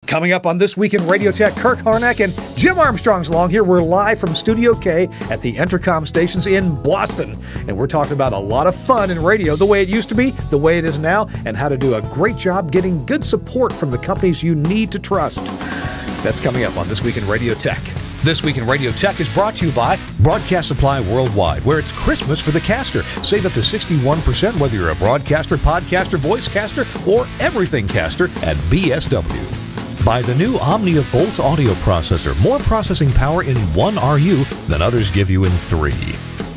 Coming up on This Week in Radio Tech, Kirk Harnack and Jim Armstrong's along here. We're live from Studio K at the Entercom stations in Boston. And we're talking about a lot of fun in radio, the way it used to be, the way it is now, and how to do a great job getting good support from the companies you need to trust. That's coming up on This Week in Radio Tech. This Week in Radio Tech is brought to you by Broadcast Supply Worldwide, where it's Christmas for the caster. Save up to 61% whether you're a broadcaster, podcaster, voice caster, or everything caster at BSW. By the new Omnia Volt audio processor, more processing power in one RU than others give you in 3.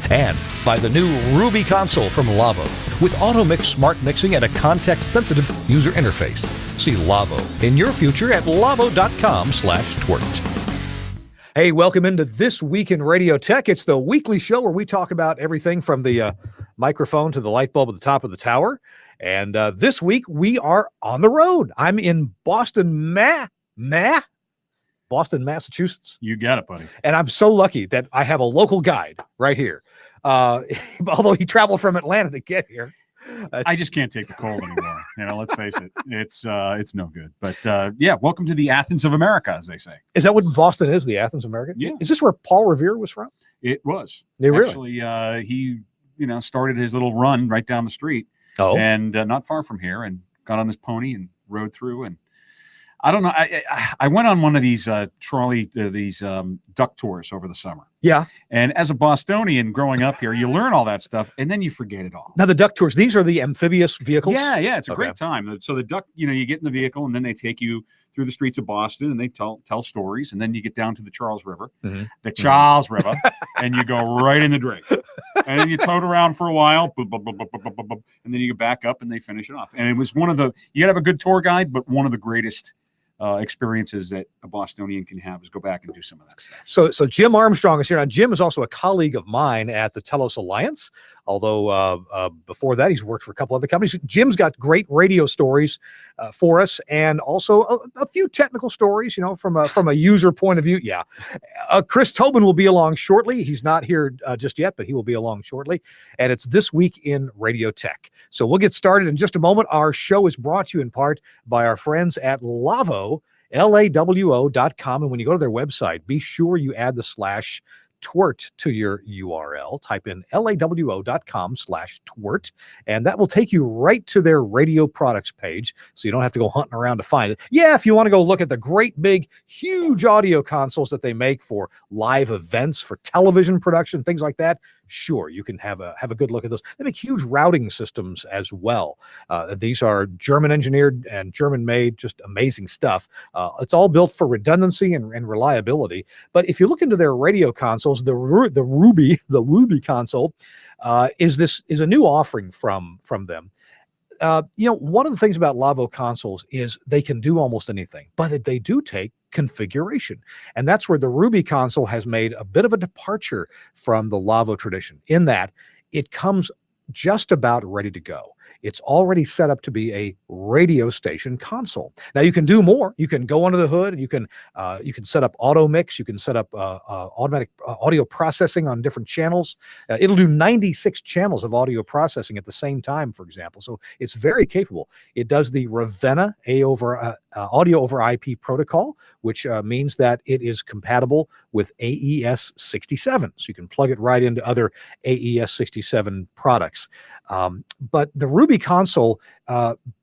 And by the new Ruby console from Lavo, with AutoMix smart mixing and a context-sensitive user interface. See Lavo in your future at lavo.com/TWiRT. Hey, welcome into This Week in Radio Tech. It's the weekly show where we talk about everything from the microphone to the light bulb at the top of the tower. And this week, we are on the road. I'm in Boston, Boston, Massachusetts. You got it, buddy. And I'm so lucky that I have a local guide right here. Although he traveled from Atlanta to get here. I just can't take the cold anymore. Let's face it. It's no good. But yeah, welcome to the Athens of America, as they say. Is that what Boston is, the Athens of America? Yeah. Is this where Paul Revere was from? It was. Really? Actually, he started his little run right down the street. Oh. And not far from here, and got on his pony and rode through. And I don't know. I went on one of these duck tours over the summer. Yeah. And as a Bostonian growing up here, you learn all that stuff, and then you forget it all. Now, the duck tours, these are the amphibious vehicles? Yeah. It's a great time. So the duck, you get in the vehicle, and then they take you through the streets of Boston, and they tell stories, and then you get down to the Charles River, River, and you go right in the drink. And then you tote around for a while, and then you get back up, and they finish it off. And it was you got to have a good tour guide, but one of the greatest experiences that a Bostonian can have is go back and do some of that stuff. So Jim Armstrong is here. Now, Jim is also a colleague of mine at the Telos Alliance, although before that, he's worked for a couple other companies. Jim's got great radio stories for us, and also a few technical stories, from a user point of view. Yeah. Chris Tobin will be along shortly. He's not here just yet, but he will be along shortly. And it's This Week in Radio Tech. So we'll get started in just a moment. Our show is brought to you in part by our friends at Lavo, LAWO.com. And when you go to their website, be sure you add the /TWiRT to your URL. Type in LAWO.com/TWiRT, and that will take you right to their radio products page, so you don't have to go hunting around to find it. Yeah, if you want to go look at the great big huge audio consoles that they make for live events, for television production, things like that, sure, you can have a good look at those. They make huge routing systems as well. These are German engineered and German made, just amazing stuff. It's all built for redundancy and reliability. But if you look into their radio consoles, the Ruby console is a new offering from them. One of the things about Lavo consoles is they can do almost anything, but they do take configuration. And that's where the Ruby console has made a bit of a departure from the Lavo tradition, in that it comes just about ready to go. It's already set up to be a radio station console. Now you can do more. You can go under the hood, and you can set up auto mix. You can set up automatic audio processing on different channels. It'll do 96 channels of audio processing at the same time, for example. So it's very capable. It does the Ravenna audio over IP protocol, which means that it is compatible with AES 67. So you can plug it right into other AES 67 products. But the Ruby console,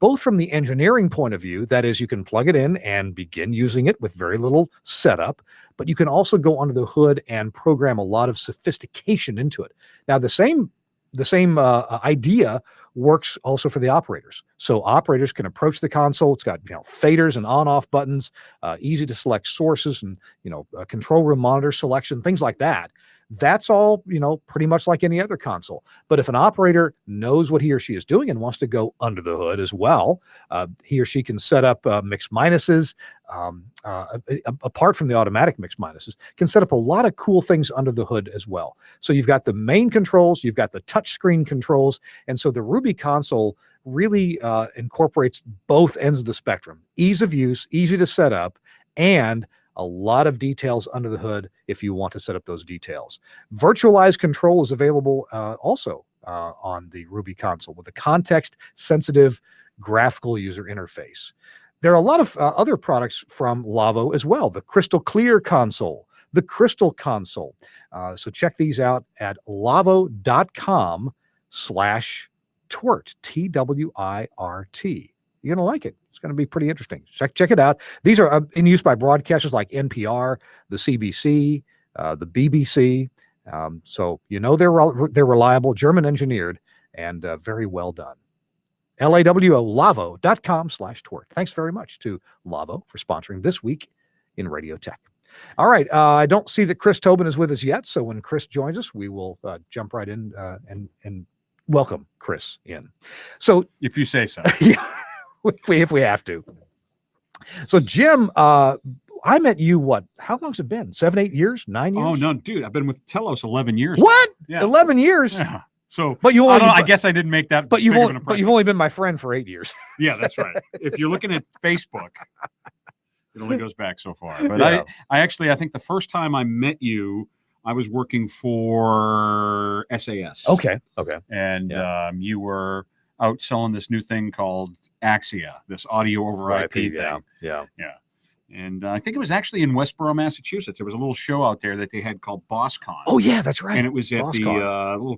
both from the engineering point of view, that is, you can plug it in and begin using it with very little setup, but you can also go under the hood and program a lot of sophistication into it. Now, the same idea works also for the operators. So operators can approach the console. It's got faders and on-off buttons, easy to select sources, and control room monitor selection, things like that. That's all, pretty much like any other console. But if an operator knows what he or she is doing and wants to go under the hood as well, he or she can set up mix minuses, apart from the automatic mix minuses, can set up a lot of cool things under the hood as well. So you've got the main controls, you've got the touchscreen controls, and so the Ruby console really incorporates both ends of the spectrum. Ease of use, easy to set up, and a lot of details under the hood if you want to set up those details. Virtualized control is available also on the Ruby console with a context-sensitive graphical user interface. there are a lot of other products from Lavo as well. The Crystal Clear console, the Crystal console. So check these out at lavo.com/TWiRT, TWiRT. You're going to like it. It's going to be pretty interesting. Check it out. These are in use by broadcasters like NPR, the CBC, the BBC. So they're reliable, German engineered, and very well done. lavo.com/TWiRT. Thanks very much to Lavo for sponsoring this week in Radio Tech. All right. I don't see that Chris Tobin is with us yet. So when Chris joins us, we will jump right in and welcome Chris in. So if you say so. Yeah. If we have to. So Jim, I met you, how long's it been? 7, 8 years? 9 years? Oh, no, dude. I've been with Telos 11 years. What? Yeah. 11 years? Yeah. So, but you only, I guess I didnn't make that. But you've only been my friend for 8 years. Yeah, that's right. If you're looking at Facebook, it only goes back so far. But yeah. I think the first time I met you, I was working for SAS. Okay. And you were out selling this new thing called Axia, this audio over IP thing. Yeah. And I think it was actually in Westboro, Massachusetts. There was a little show out there that they had called BossCon. Oh, yeah, that's right. And it was at the little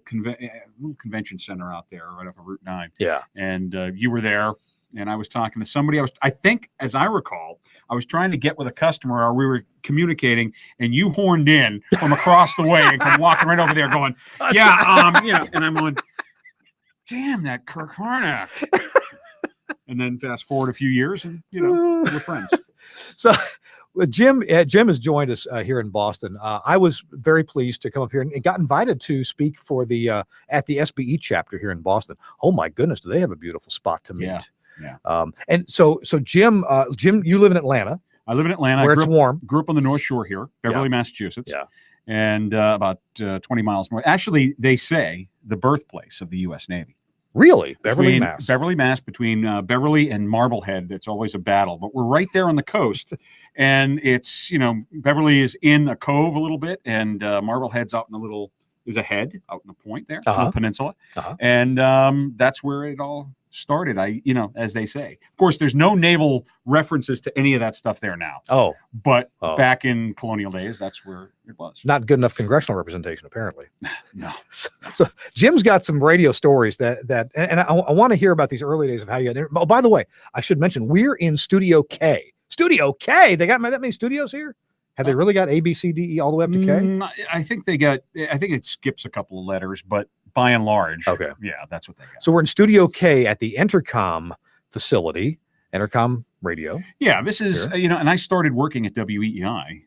convention center out there right off of Route 9. Yeah. And you were there, and I was talking to somebody. I think, as I recall, I was trying to get with a customer, or we were communicating, and you horned in from across the way and come walking right over there going, and I'm going, damn, that Kirk Harnack. And then fast forward a few years, and we're friends. So Jim has joined us here in Boston. I was very pleased to come up here and got invited to speak for the at the SBE chapter here in Boston. Oh my goodness, do they have a beautiful spot to meet? Yeah. And so Jim, you live in Atlanta. I live in Atlanta, where it's warm. Grew up on the North Shore here, Beverly, Massachusetts. Yeah. And about 20 miles north. Actually, they say the birthplace of the U.S. Navy. Really? Beverly, Mass. Between Beverly and Marblehead. It's always a battle, but we're right there on the coast. And it's, Beverly is in a cove a little bit, and Marblehead's out in is a head out in the point there, little peninsula. And that's where it all started, as they say. Of course, there's no naval references to any of that stuff there now. But back in colonial days, that's where it was. Not good enough congressional representation, apparently. No. So Jim's got some radio stories and I want to hear about these early days of how you got there. Oh, by the way, I should mention, we're in Studio K. Studio K? They got that many studios here? Have they really got A, B, C, D, E all the way up to K? I think it skips a couple of letters, but by and large, that's what they got. So we're in Studio K at the Entercom facility, Entercom Radio. Yeah, this is, and I started working at WEEI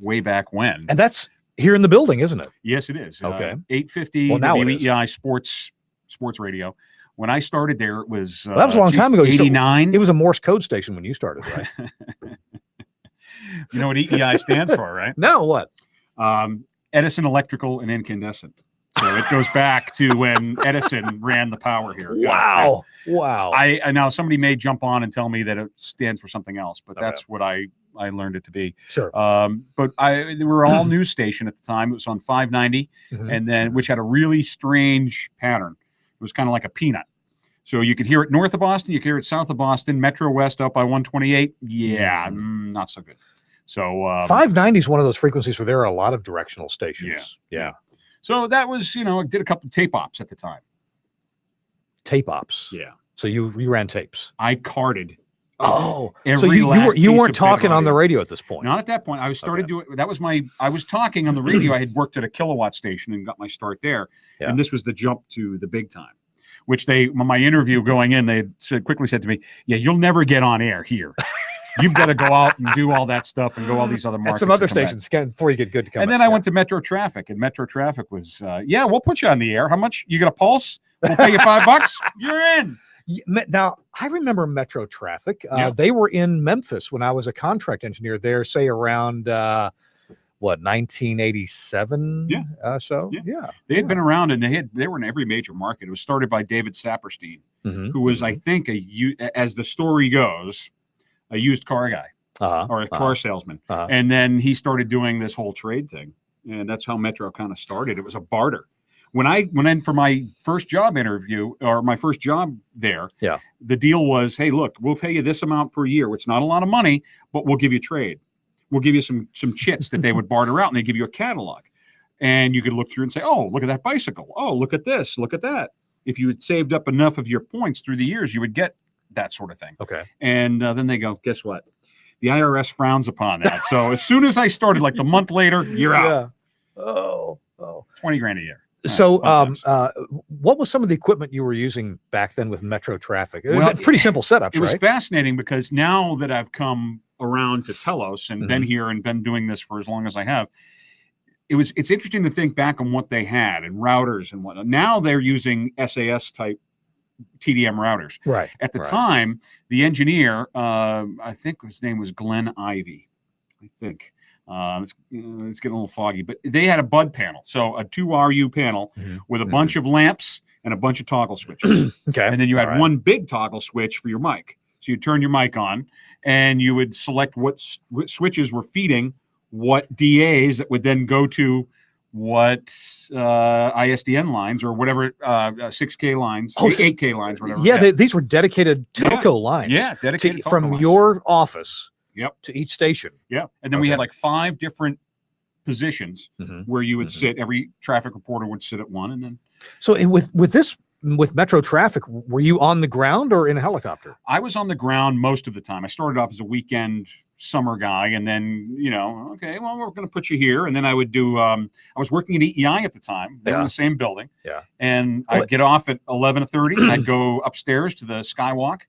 way back when. And that's here in the building, isn't it? Yes, it is. Okay. 850 WEEI sports sports radio. When I started there, it was that was a long time ago. 89. It was a Morse code station when you started, right? You know what EEI stands for, right? No, what? Edison Electrical and Incandescent. So it goes back to when Edison ran the power here. Wow. Wow. I now somebody may jump on and tell me that it stands for something else, but that's what I learned it to be. Sure. But they were all news station at the time. It was on 590, and then which had a really strange pattern. It was kind of like a peanut. So you could hear it north of Boston, you could hear it south of Boston, Metro West up by 128. Yeah, not so good. So 590 is one of those frequencies where there are a lot of directional stations. Yeah. So that was, I did a couple of tape ops at the time. Tape ops. Yeah. So you ran tapes. I carded. So you weren't talking on the radio at this point. Not at that point. I was started doing. That was I was talking on the radio. I had worked at a kilowatt station and got my start there. Yeah. And this was the jump to the big time, which my interview going in, they quickly said to me, "Yeah, you'll never get on air here. You've got to go out and do all that stuff and go all these other markets." And some other stations before you get good to come. And then I went to Metro Traffic, and Metro Traffic was, we'll put you on the air. How much? You got a pulse? We'll pay you $5. You're in. Now, I remember Metro Traffic. They were in Memphis when I was a contract engineer there, say around 1987? So they had been around, and they were in every major market. It was started by David Saperstein, who was, I think, as the story goes, a used car guy or a car salesman. And then he started doing this whole trade thing. And that's how Metro kind of started. It was a barter. when I went in for my first job interview or my first job there, the deal was, hey, look, we'll pay you this amount per year, which is not a lot of money, but we'll give you trade. We'll give you some chits that they would barter out, and they give you a catalog. And you could look through and say, oh, look at that bicycle. Oh, look at this. Look at that. If you had saved up enough of your points through the years, you would get that sort of thing. Okay. And then they go, guess what? The IRS frowns upon that. So as soon as I started, like the month later, you're out. Oh. 20 grand a year. So what was some of the equipment you were using back then with Metro Traffic? Well, pretty simple setups, It was right? fascinating because now that I've come around to Telos and been here and been doing this for as long as I have, it's interesting to think back on what they had and routers and whatnot. Now they're using SAS type TDM routers. Right. At the time, the engineer, I think his name was Glenn Ivey. I think it's getting a little foggy, but they had a bud panel, so a 2RU panel with a bunch of lamps and a bunch of toggle switches. Okay. And then you had one big toggle switch for your mic. So you turn your mic on, and you would select what switches were feeding what DAs that would then go to what ISDN lines or whatever 6K lines, 8K lines, whatever. Yeah, these were dedicated telco lines. Yeah, dedicated telco from lines. your office to each station. Yeah, and then we had like 5 different positions where you would sit. Every traffic reporter would sit at one, and then. So with Metro Traffic, were you on the ground or in a helicopter? I was on the ground most of the time. I started off as a weekend summer guy, and then, okay, well, we're going to put you here. And then I would do, I was working at EEI at the time. They were in the same building. Yeah. And I'd get off at 11:30, and I'd go upstairs to the Skywalk,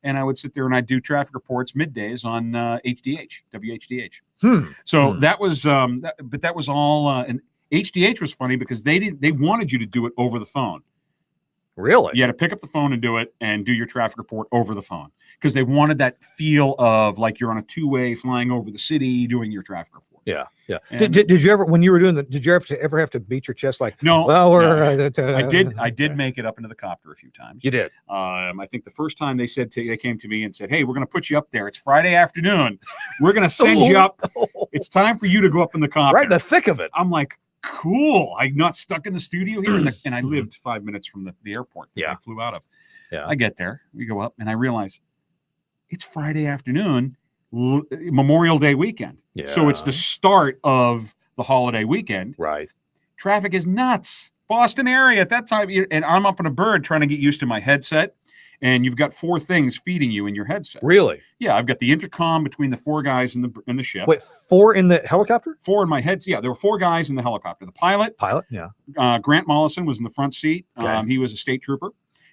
and I would sit there and I'd do traffic reports middays on WHDH. So that was, but that was all, and HDH was funny because they wanted you to do it over the phone. Really? You had to pick up the phone and do it and do your traffic report over the phone because they wanted that feel of like you're on a two-way flying over the city doing your traffic report. Yeah. Did you ever, when you were doing that, did you ever have to beat your chest like, no? Well, I did make it up into the copter a few times. You did. I think the first time they came to me and said, "Hey, we're going to put you up there. It's Friday afternoon. We're going to send you up. It's time for you to go up in the copter." Right in the thick of it. I'm like, cool. I'm not stuck in the studio here. And I lived 5 minutes from the airport that I flew out of. Yeah. I get there. We go up and I realize it's Friday afternoon, Memorial Day weekend. Yeah. So it's the start of the holiday weekend. Right. Traffic is nuts. Boston area at that time. And I'm up in a bird trying to get used to my headset. And you've got 4 things feeding you in your headset. Really? Yeah, I've got the intercom between the 4 guys in the ship. Wait, 4 in the helicopter? 4 in my headset. Yeah, there were 4 guys in the helicopter. The pilot. Yeah. Grant Mollison was in the front seat. Okay. He was a state trooper,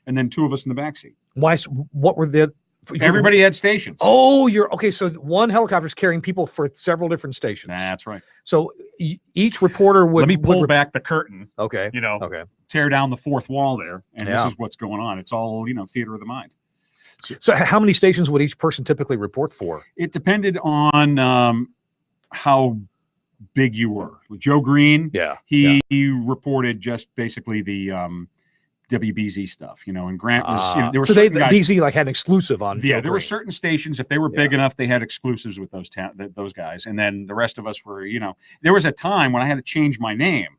and then 2 of us in the back seat. Why? What were the? Everybody had stations. Oh, you're okay. So one helicopter is carrying people for several different stations. That's right. So each reporter would. Let me pull back the curtain. Okay. Okay. Tear down the 4th wall there, and this is what's going on. It's all theater of the mind. So how many stations would each person typically report for? It depended on how big you were. With Joe Green, he reported just basically the WBZ stuff, and Grant was. There were so BZ like had an exclusive on. Yeah, there were certain stations if they were big enough, they had exclusives with those guys, and then the rest of us were. There was a time when I had to change my name.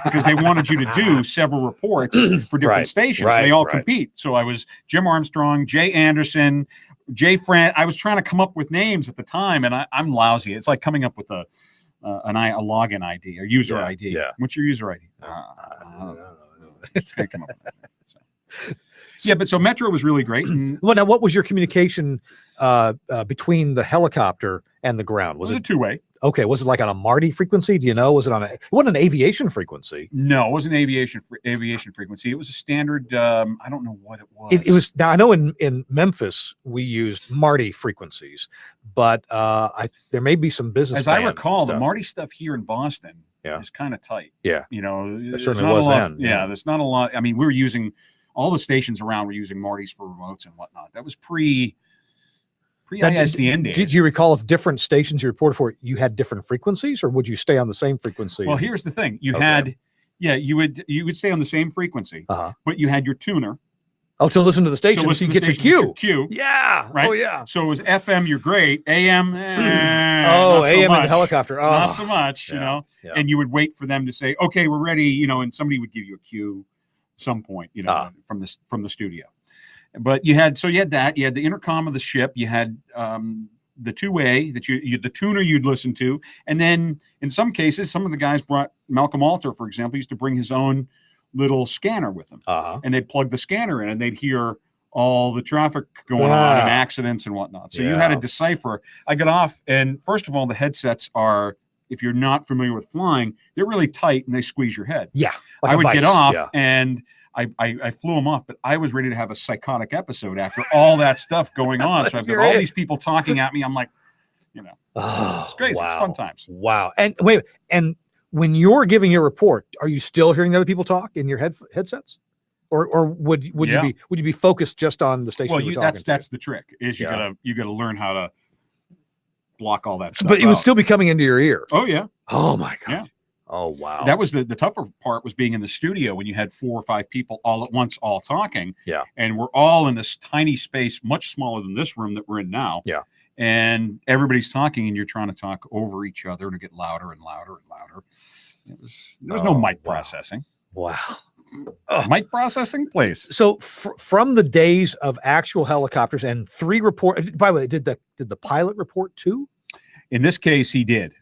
Because they wanted you to do several reports for different stations. They all compete. So I was Jim Armstrong, Jay Anderson, Jay Fran. I was trying to come up with names at the time, and I'm lousy. It's like coming up with a login ID, a user ID. Yeah. What's your user ID? I don't know. Can't come up with that. So. Yeah, but so Metro was really great. And, well, now what was your communication between the helicopter and the ground? Was it a 2-way? Okay, was it like on a Marty frequency? Do you know? Was it it wasn't an aviation frequency? No, it wasn't aviation frequency. It was a standard. I don't know what it was. It was. Now I know in Memphis we used Marty frequencies, but there may be some business. As I recall, the Marty stuff here in Boston is kind of tight. Yeah, there certainly was then. Yeah, there's not a lot. I mean, we were using all the stations around were using Marty's for remotes and whatnot. That was pre-ISDN days. Did you recall if different stations you reported for, you had different frequencies, or would you stay on the same frequency? Well, here's the thing. You would stay on the same frequency, but you had your tuner, Oh, to listen to the station, so listen you to get your station, cue. Get your cue. Yeah. Right? Oh, yeah. So it was FM, you're great. AM, oh, not so AM much. in the helicopter. Oh, not so much, yeah, you know. Yeah. And you would wait for them to say, okay, we're ready, you know, and somebody would give you a cue at some point, you know, from the studio. But you had that. You had the intercom of the ship. You had the two-way that the tuner you'd listen to, and then in some cases, some of the guys brought Malcolm Alter, for example, used to bring his own little scanner with him, and they'd plug the scanner in, and they'd hear all the traffic going on and accidents and whatnot. So you had to decipher. I got off, and first of all, the headsets are, if you're not familiar with flying, they're really tight and they squeeze your head. Yeah, like I would get off and. I flew him off, but I was ready to have a psychotic episode after all that stuff going on. So I've got all these people talking at me. I'm like, you know, it's crazy. Wow. It's fun times. Wow. And wait, and when you're giving your report, are you still hearing other people talk in your headsets? Or would you be focused just on the station? Well, that's the trick is you gotta learn how to block all that stuff. But it would still be coming into your ear. Oh yeah. Oh my God. Yeah. Oh wow. That was the tougher part, was being in the studio when you had 4 or 5 people all at once, all talking. Yeah. And we're all in this tiny space, much smaller than this room that we're in now. Yeah. And everybody's talking, and you're trying to talk over each other to get louder and louder and louder. There was no mic processing. Wow. Mic processing, please. So from the days of actual helicopters and 3 report. By the way, did the pilot report too? In this case, he did.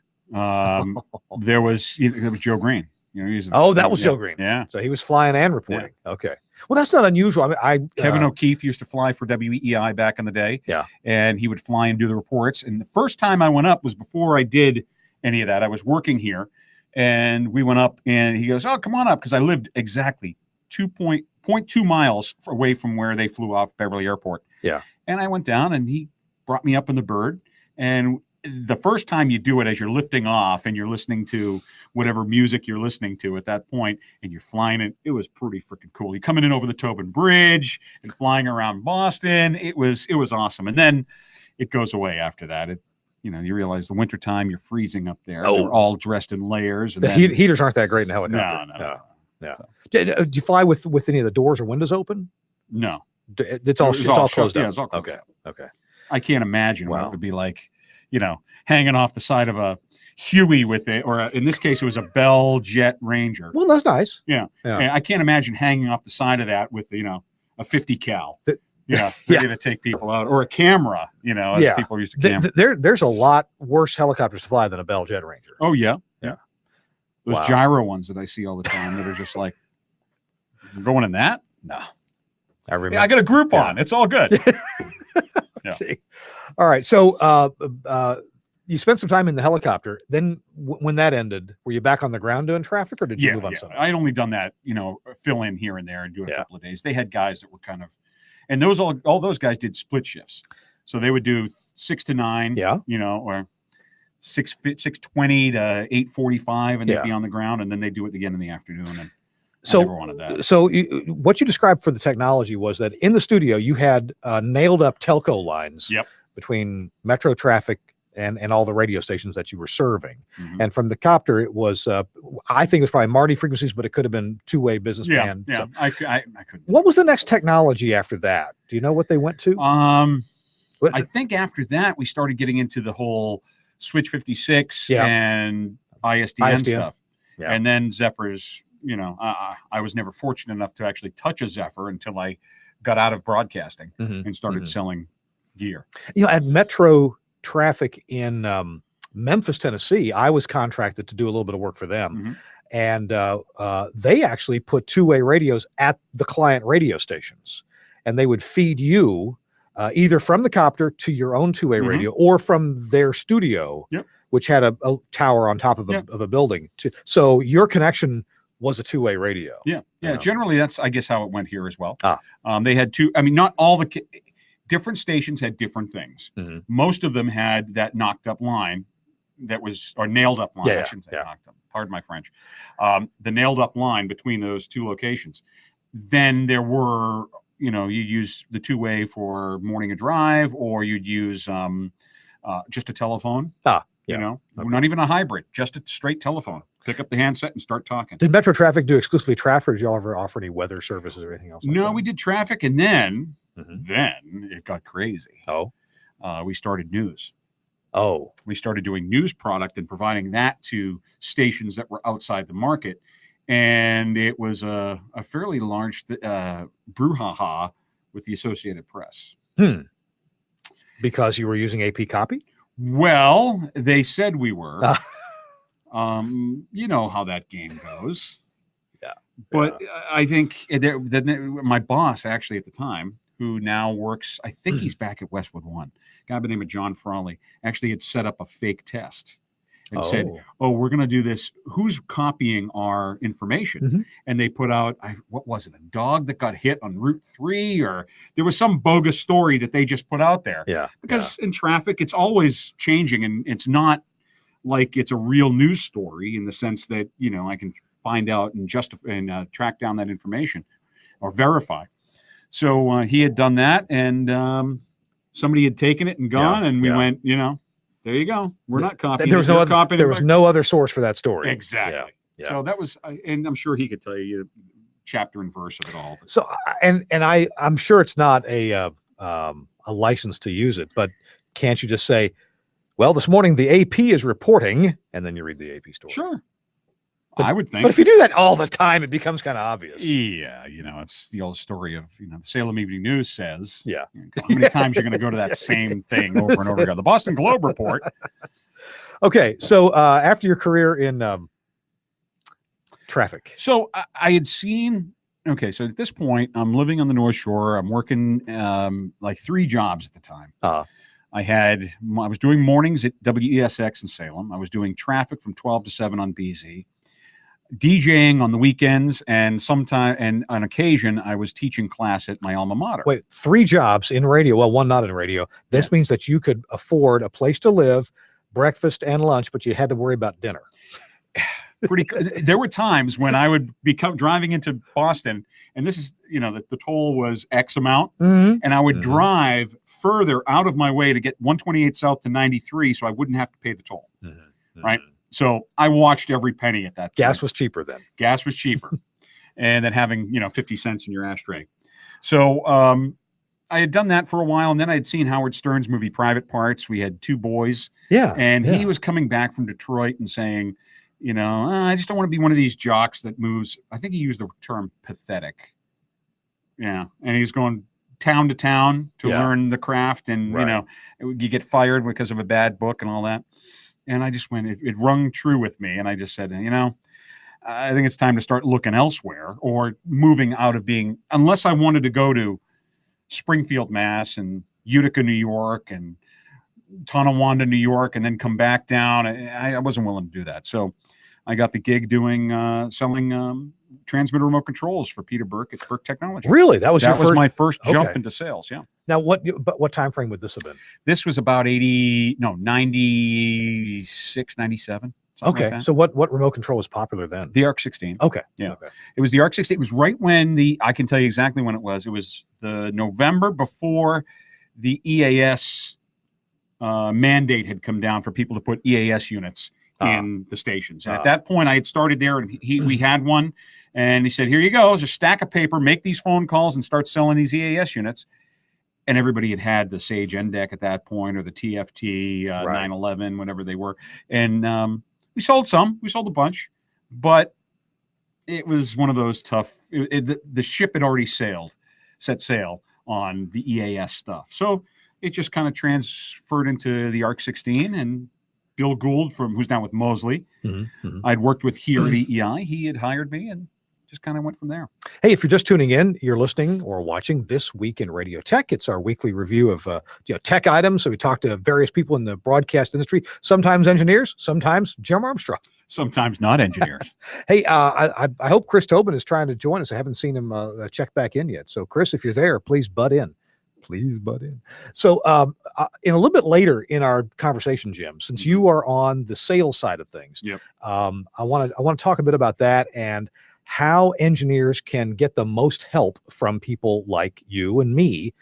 There was Joe Green. You know, that was Joe Green. Yeah. So he was flying and reporting. Yeah. Okay. Well, that's not unusual. I mean, Kevin O'Keefe used to fly for WEI back in the day. Yeah. And he would fly and do the reports. And the first time I went up was before I did any of that. I was working here, and we went up, and he goes, "Oh, come on up," because I lived exactly 2.2 miles away from where they flew off Beverly Airport. Yeah. And I went down, and he brought me up in the bird, and the first time you do it as you're lifting off and you're listening to whatever music you're listening to at that point, and you're flying it was pretty freaking cool. You're coming in over the Tobin Bridge and flying around Boston. It was awesome. And then it goes away after that. You realize the wintertime, you're freezing up there. Oh. They're all dressed in layers. And heaters aren't that great in a helicopter. No. Yeah. Do you fly with any of the doors or windows open? No. It's all closed down. Yeah, it's all closed down. Okay. I can't imagine what it would be like, hanging off the side of a Huey with it, or in this case, it was a Bell Jet Ranger. Well, that's nice. Yeah. I can't imagine hanging off the side of that with, a 50 cal. Ready to take people out, or a camera, as people used to camera. There's a lot worse helicopters to fly than a Bell Jet Ranger. Oh, yeah. Yeah. Those gyro ones that I see all the time that are just like, I'm going in that? No. I remember. I got a group on. It's all good. Yeah. All right. So you spent some time in the helicopter. Then when that ended, were you back on the ground doing traffic, or did you move on something? I'd only done that, fill in here and there and do it a couple of days. They had guys that were kind of, and all those guys did split shifts. So they would do 6 to 9, or 6:20 to 8:45, and they'd be on the ground, and then they'd do it again in the afternoon. And I never wanted that. So what you described for the technology was that in the studio you had nailed up telco lines between metro traffic and all the radio stations that you were serving. Mm-hmm. And from the copter, it was, I think it was probably Marty frequencies, but it could have been two-way business band. Yeah, I couldn't. What was the next technology after that? Do you know what they went to? I think after that, we started getting into the whole Switch 56 and ISDN stuff. Yeah. And then Zephyr's, I was never fortunate enough to actually touch a Zephyr until I got out of broadcasting and started selling gear. At Metro Traffic in Memphis, Tennessee, I was contracted to do a little bit of work for them. And they actually put two-way radios at the client radio stations, and they would feed you either from the copter to your own two-way radio or from their studio, which had a tower on top of a building. So your connection was a two-way radio. Yeah. Generally, that's, I guess, how it went here as well. They had not all the different stations had different things. Most of them had that knocked up line or nailed up line. I shouldn't say knocked up. Pardon my French. The nailed up line between those two locations. Then there were, you use the two-way for morning a drive, or you'd use just a telephone. Not even a hybrid, just a straight telephone. pick up the handset and start talking. Did Metro Traffic do exclusively traffic, or did y'all ever offer any weather services or anything else? Like No, that? we did traffic, and then it got crazy. Oh, we started news. oh, We started doing news product and providing that to stations that were outside the market. And it was a fairly large brouhaha with the Associated Press. Because you were using AP copy? Well, they said we were. You know how that game goes. Yeah. But I think my boss, actually, at the time, who now works, I think he's back at Westwood One, a guy by the name of John Frawley, actually had set up a fake test and said, "Oh, we're going to do this. Who's copying our information?" And they put out, what was it, a dog that got hit on Route 3, or there was some bogus story that they just put out there. Yeah. Because in traffic, it's always changing, and it's not like it's a real news story in the sense that, you know, I can find out and justify and track down that information or verify. So he had done that, and somebody had taken it and gone, and we went, you know, there you go. We're not copying. There was no other source for that story. Exactly. Yeah. So that was, and I'm sure he could tell you chapter and verse of it all. So, and I'm sure it's not a license to use it, but can't you just say, well, this morning the AP is reporting, and then you read the AP story? Sure. But, I would think. But if you do that all the time, it becomes kind of obvious. Yeah, you know, it's the old story of, you know, the Salem Evening News says. Yeah. You know, how many times you're going to go to that same thing over and over again? The Boston Globe report. Okay, so after your career in traffic. So I had seen, okay, so at this point, I'm living on the North Shore. I'm working like 3 jobs at the time. I was doing mornings at WESX in Salem. I was doing traffic from 12 to 7 on BZ. DJing on the weekends, and on occasion I was teaching class at my alma mater. Wait, 3 jobs in radio. Well, 1 not in radio. This means that you could afford a place to live, breakfast and lunch, but you had to worry about dinner. There were times when I would be driving into Boston, and this is, you know, the toll was X amount, and I would drive further out of my way to get 128 South to 93, so I wouldn't have to pay the toll. Right. So I watched every penny at that point. Gas was cheaper then. Gas was cheaper. And then having, you know, 50 cents in your ashtray. So I had done that for a while, and then I had seen Howard Stern's movie Private Parts. We had 2 boys. Yeah. And he was coming back from Detroit and saying, you know, I just don't want to be one of these jocks that moves. I think he used the term pathetic. Yeah. And he's going town to town to learn the craft, and, you know, you get fired because of a bad book and all that. And I just went, it rung true with me. And I just said, you know, I think it's time to start looking elsewhere, or moving out of being, unless I wanted to go to Springfield, Mass, and Utica, New York, and Tonawanda, New York, and then come back down. I wasn't willing to do that. So I got the gig doing, selling transmitter remote controls for Peter Burke at Burke Technology. Really? That was my first jump into sales. Yeah. Now, what time frame would this have been? This was about 96, 97. Okay. Like so what remote control was popular then? The ARC 16. Okay. Yeah. Okay. It was the ARC 16. It was right when I can tell you exactly when it was. It was the November before the EAS mandate had come down for people to put EAS units in the stations. And at that point, I had started there, and we had one, and he said, here you go, just stack of paper, make these phone calls and start selling these EAS units. And everybody had the Sage NDEC at that point, or the TFT 911, whatever they were. And we sold some. We sold a bunch. But it was one of those tough. The ship had already set sail on the EAS stuff. So it just kind of transferred into the ARC 16. And Bill Gould, who's now with Mosley, I'd worked with here at EEI. He had hired me, and just kind of went from there. Hey, if you're just tuning in, you're listening or watching This Week in Radio Tech. It's our weekly review of tech items. So we talk to various people in the broadcast industry, sometimes engineers, sometimes Jim Armstrong. Sometimes not engineers. Hey, I hope Chris Tobin is trying to join us. I haven't seen him check back in yet. So Chris, if you're there, please butt in. Please butt in. So in a little bit later in our conversation, Jim, since you are on the sales side of things, I want to talk a bit about that and how engineers can get the most help from people like you and me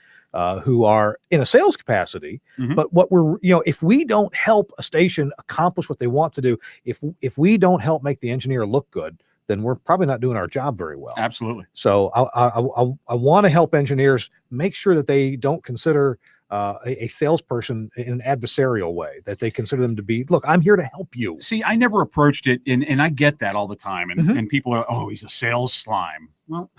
who are in a sales capacity. Mhm. But what we're, if we don't help a station accomplish what they want to do, if we don't help make the engineer look good, then we're probably not doing our job very well. Absolutely. So I want to help engineers make sure that they don't consider a salesperson in an adversarial way, that they consider them to be, look, I'm here to help you. See, I never approached it, and I get that all the time. And, Mhm. and people are, oh, he's a sales slime. Well,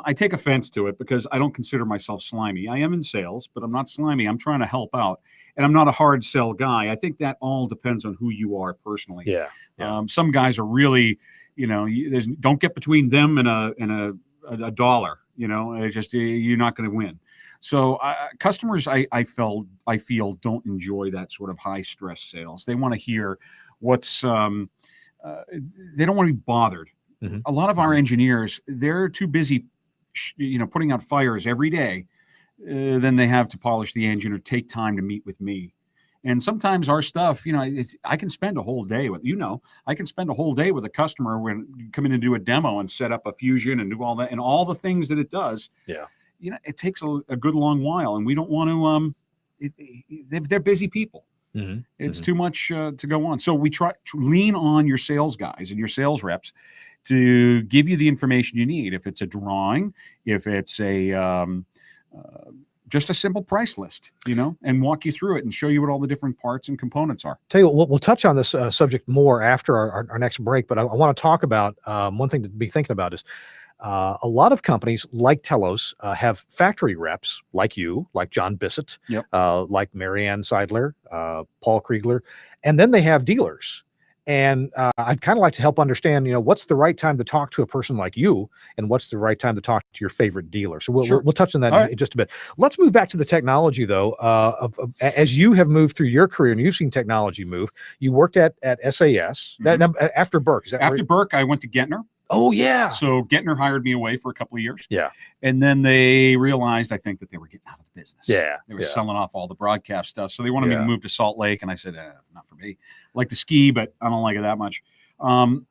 I take offense to it because I don't consider myself slimy. I am in sales, but I'm not slimy. I'm trying to help out, and I'm not a hard sell guy. I think that all depends on who you are personally. Yeah. Some guys are really, don't get between them and a dollar. It's just you're not going to win. So customers, I feel don't enjoy that sort of high stress sales. They want to hear what's. They don't want to be bothered. Mhm. A lot of our engineers, they're too busy, putting out fires every day. Then they have to polish the engine or take time to meet with me. And sometimes our stuff, I can spend a whole day with, I can spend a whole day with a customer when you come in and do a demo and set up a fusion and do all that and all the things that it does. Yeah. It takes a good long while, and we don't want to. They're busy people. Mm-hmm. It's too much to go on. So we try to lean on your sales guys and your sales reps to give you the information you need. If it's a drawing, if it's a just a simple price list, and walk you through it and show you what all the different parts and components are. Tell you what, we'll touch on this subject more after our next break, but I want to talk about one thing to be thinking about is a lot of companies like Telos have factory reps like you, like John Bissett, Yep. like Marianne Seidler, Paul Kriegler, and then they have dealers. And I'd kind of like to help understand, what's the right time to talk to a person like you, and what's the right time to talk to your favorite dealer. So we'll touch on that in just a bit. Let's move back to the technology, though. As you have moved through your career and you've seen technology move, you worked at SAS after Burke. Is that after Burke? I went to Gentner. Oh, yeah. So Gentner hired me away for a couple of years. Yeah. And then they realized, I think, that they were getting out of the business. Yeah. They were selling off all the broadcast stuff. So they wanted me to Yeah. move to Salt Lake. And I said, it's not for me. I like to ski, but I don't like it that much. And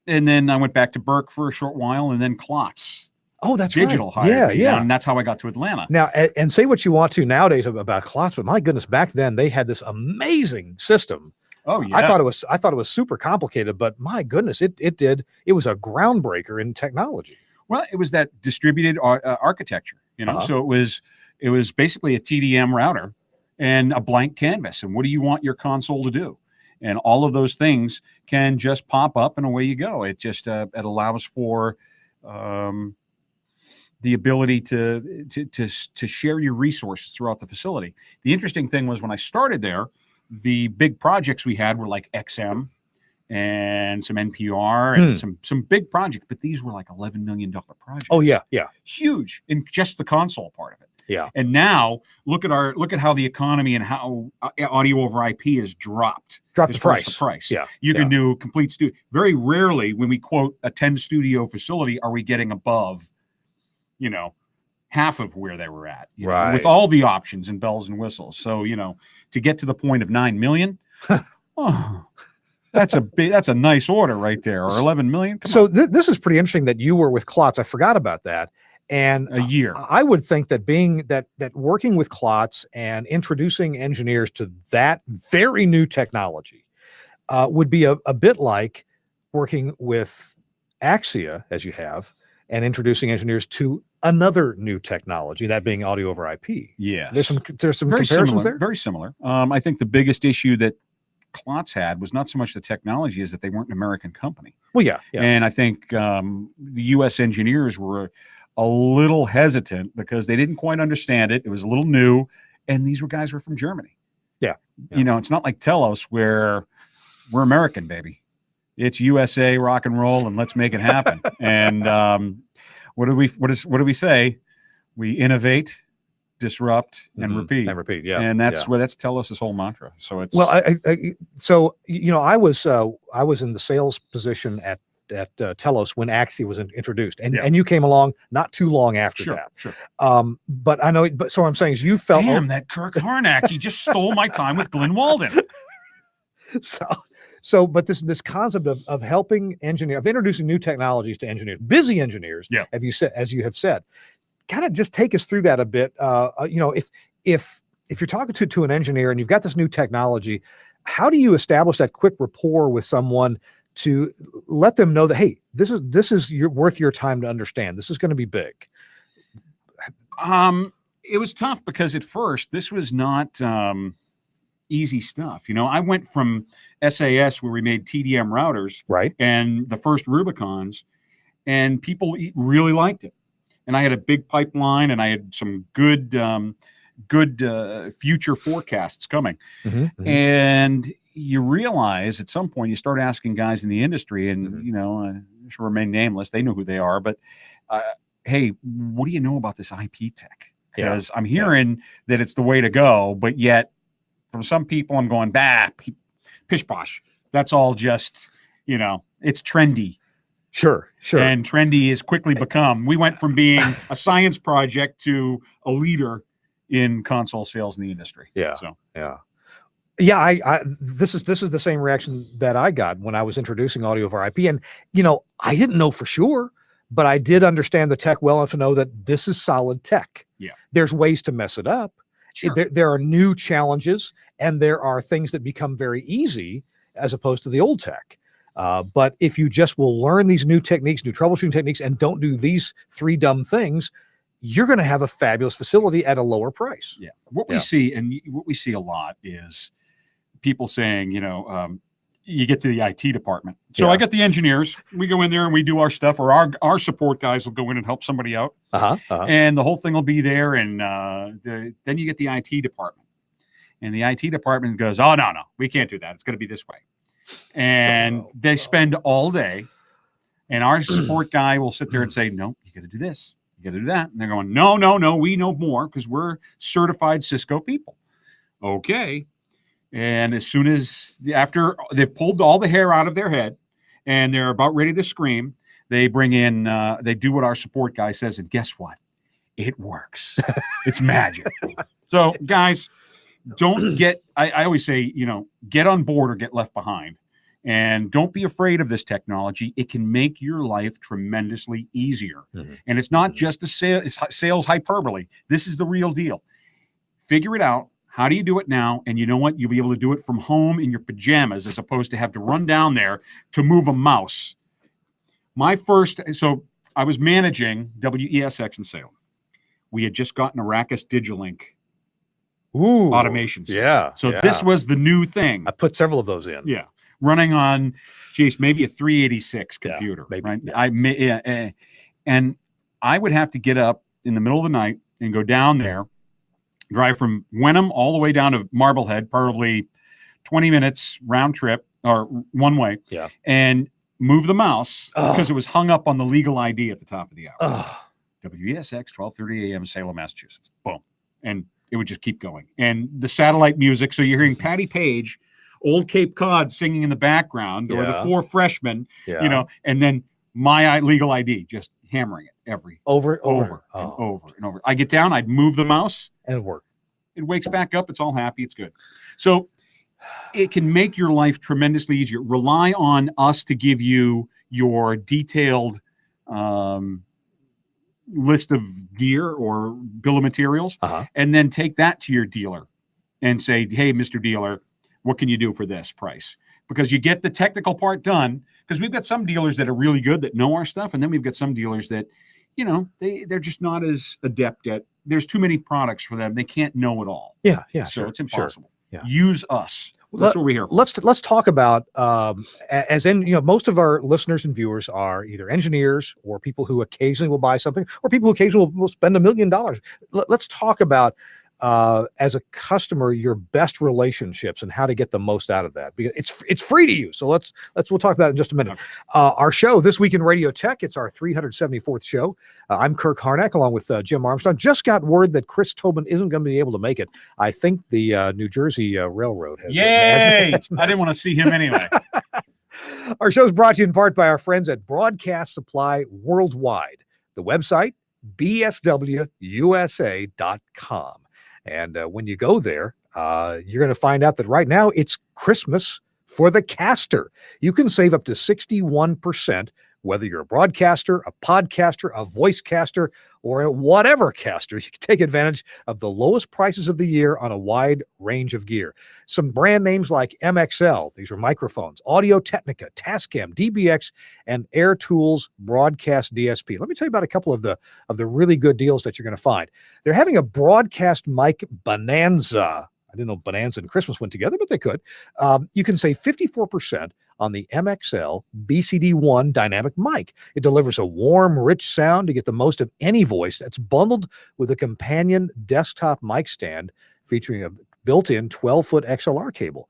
then I went back to Burke for a short while, and then Klotz. Oh, that's Digital right. hired me. Yeah. And that's how I got to Atlanta. Now, and say what you want to nowadays about Klotz, but my goodness, back then they had this amazing system. Oh, yeah. I thought it was super complicated, but my goodness, it was a groundbreaker in technology. Well, it was that distributed architecture, Uh-huh. So it was basically a TDM router and a blank canvas. And what do you want your console to do? And all of those things can just pop up and away you go. It just it allows for the ability to share your resources throughout the facility. The interesting thing was when I started there, the big projects we had were like XM and some NPR and some big projects, but these were like $11 million projects. Oh, yeah. Huge in just the console part of it. Yeah. And now look at how the economy and how audio over IP has dropped. Drop as the far as price. Yeah. You can do complete studio. Very rarely when we quote a 10 studio facility are we getting above, half of where they were at, Right. with all the options and bells and whistles. So, to get to the point of 9 million, that's a nice order right there, or 11 million. So this is pretty interesting that you were with Klotz. I forgot about that. And a year. I would think that being that working with Klotz and introducing engineers to that very new technology would be a bit like working with Axia, as you have, and introducing engineers to another new technology, that being audio over IP. Yeah. There's some very comparisons similar, there. Very similar. I think the biggest issue that Klotz had was not so much the technology as that they weren't an American company. Well, yeah. And I think the U.S. engineers were a little hesitant because they didn't quite understand it. It was a little new, and these guys were from Germany. Yeah. It's not like Telos where we're American, baby. It's USA rock and roll, and let's make it happen. And what do we say? We innovate, disrupt, and repeat. And repeat, yeah. And that's Telos' whole mantra. So it's I was in the sales position at Telos when Axia was introduced, and you came along not too long after that. Sure. But I know. But so what I'm saying is, you felt that Kirk Harnack, he just stole my time with Glenn Walden. But this concept of helping engineers, of introducing new technologies to engineers, busy engineers, as you have said, kind of just take us through that a bit. If you're talking to an engineer and you've got this new technology, how do you establish that quick rapport with someone to let them know that, hey, this is worth your time to understand. This is going to be big. It was tough because at first this was not easy stuff. I went from SAS where we made TDM routers, right, and the first Rubicons, and people really liked it. And I had a big pipeline, and I had some good future forecasts coming. And you realize at some point you start asking guys in the industry, and should remain nameless. They know who they are, but hey, what do you know about this IP tech? Because I'm hearing that it's the way to go, but yet from some people I'm going, pish posh. That's all just, it's trendy. Sure. And trendy has quickly become. We went from being a science project to a leader in console sales in the industry. Yeah. So I this is the same reaction that I got when I was introducing audio over IP, and I didn't know for sure, but I did understand the tech well enough to know that this is solid tech. Yeah. There's ways to mess it up. Sure. There are new challenges, and there are things that become very easy as opposed to the old tech. But if you just will learn these new techniques, new troubleshooting techniques, and don't do these 3 dumb things, you're going to have a fabulous facility at a lower price. Yeah. What we see a lot is people saying, you get to the IT department. So I get the engineers, we go in there and we do our stuff, or our support guys will go in and help somebody out. And the whole thing will be there. And then you get the IT department, and the IT department goes, oh, no, we can't do that. It's going to be this way. And they spend all day, and our support guy will sit there and say, no, you got to do this. You got to do that. And they're going, no, we know more because we're certified Cisco people. Okay. And as soon as after they've pulled all the hair out of their head and they're about ready to scream, they bring in, they do what our support guy says. And guess what? It works. It's magic. So guys, don't get, I always say, get on board or get left behind. And don't be afraid of this technology. It can make your life tremendously easier. And it's not just it's sales hyperbole. This is the real deal. Figure it out. How do you do it now? And you know what? You'll be able to do it from home in your pajamas as opposed to have to run down there to move a mouse. So I was managing WESX in Salem. We had just gotten a Rackus Digilink automation system. So this was the new thing. I put several of those in. Yeah. Running on, maybe a 386 computer. Right? Yeah. And I would have to get up in the middle of the night and go down there, drive from Wenham all the way down to Marblehead, probably 20 minutes round trip or one way. Yeah. And move the mouse because it was hung up on the legal ID at the top of the hour. WESX, 12:30 a.m., Salem, Massachusetts. Boom. And it would just keep going. And the satellite music. So you're hearing Patty Page, Old Cape Cod singing in the background, or the 4 freshmen, and then my legal ID just hammering it over and over. I get down, I'd move the mouse, and it worked. It wakes back up. It's all happy. It's good. So it can make your life tremendously easier. Rely on us to give you your detailed list of gear or bill of materials, and then take that to your dealer and say, hey, Mr. Dealer, what can you do for this price? Because you get the technical part done, because we've got some dealers that are really good that know our stuff, and then we've got some dealers that, they're just not as adept at. There's too many products for them. They can't know it all. Yeah. So it's impossible. Sure. Yeah. Use us. That's what we're here for. Let's talk about most of our listeners and viewers are either engineers or people who occasionally will buy something, or people who occasionally will spend $1 million. Let's talk about as a customer your best relationships and how to get the most out of that, because it's free to you. So we'll talk about it in just a minute. Okay. Our show This Week in Radio Tech, it's our 374th show. I'm Kirk Harnack along with Jim Armstrong. Just got word that Chris Tobin isn't going to be able to make it. I think the New Jersey Railroad has. Yay! I didn't want to see him anyway. Our show is brought to you in part by our friends at Broadcast Supply Worldwide. The website, bswusa.com. And when you go there, you're going to find out that right now it's Christmas for the caster. You can save up to 61%, whether you're a broadcaster, a podcaster, a voice caster, or whatever caster, you can take advantage of the lowest prices of the year on a wide range of gear. Some brand names like MXL, these are microphones, Audio-Technica, Tascam, DBX, and Air Tools Broadcast DSP. Let me tell you about a couple of the really good deals that you're going to find. They're having a broadcast mic bonanza. I didn't know bonanza and Christmas went together, but they could. You can save 54% on the MXL BCD1 dynamic mic. It delivers a warm, rich sound to get the most of any voice. That's bundled with a companion desktop mic stand featuring a built-in 12-foot XLR cable.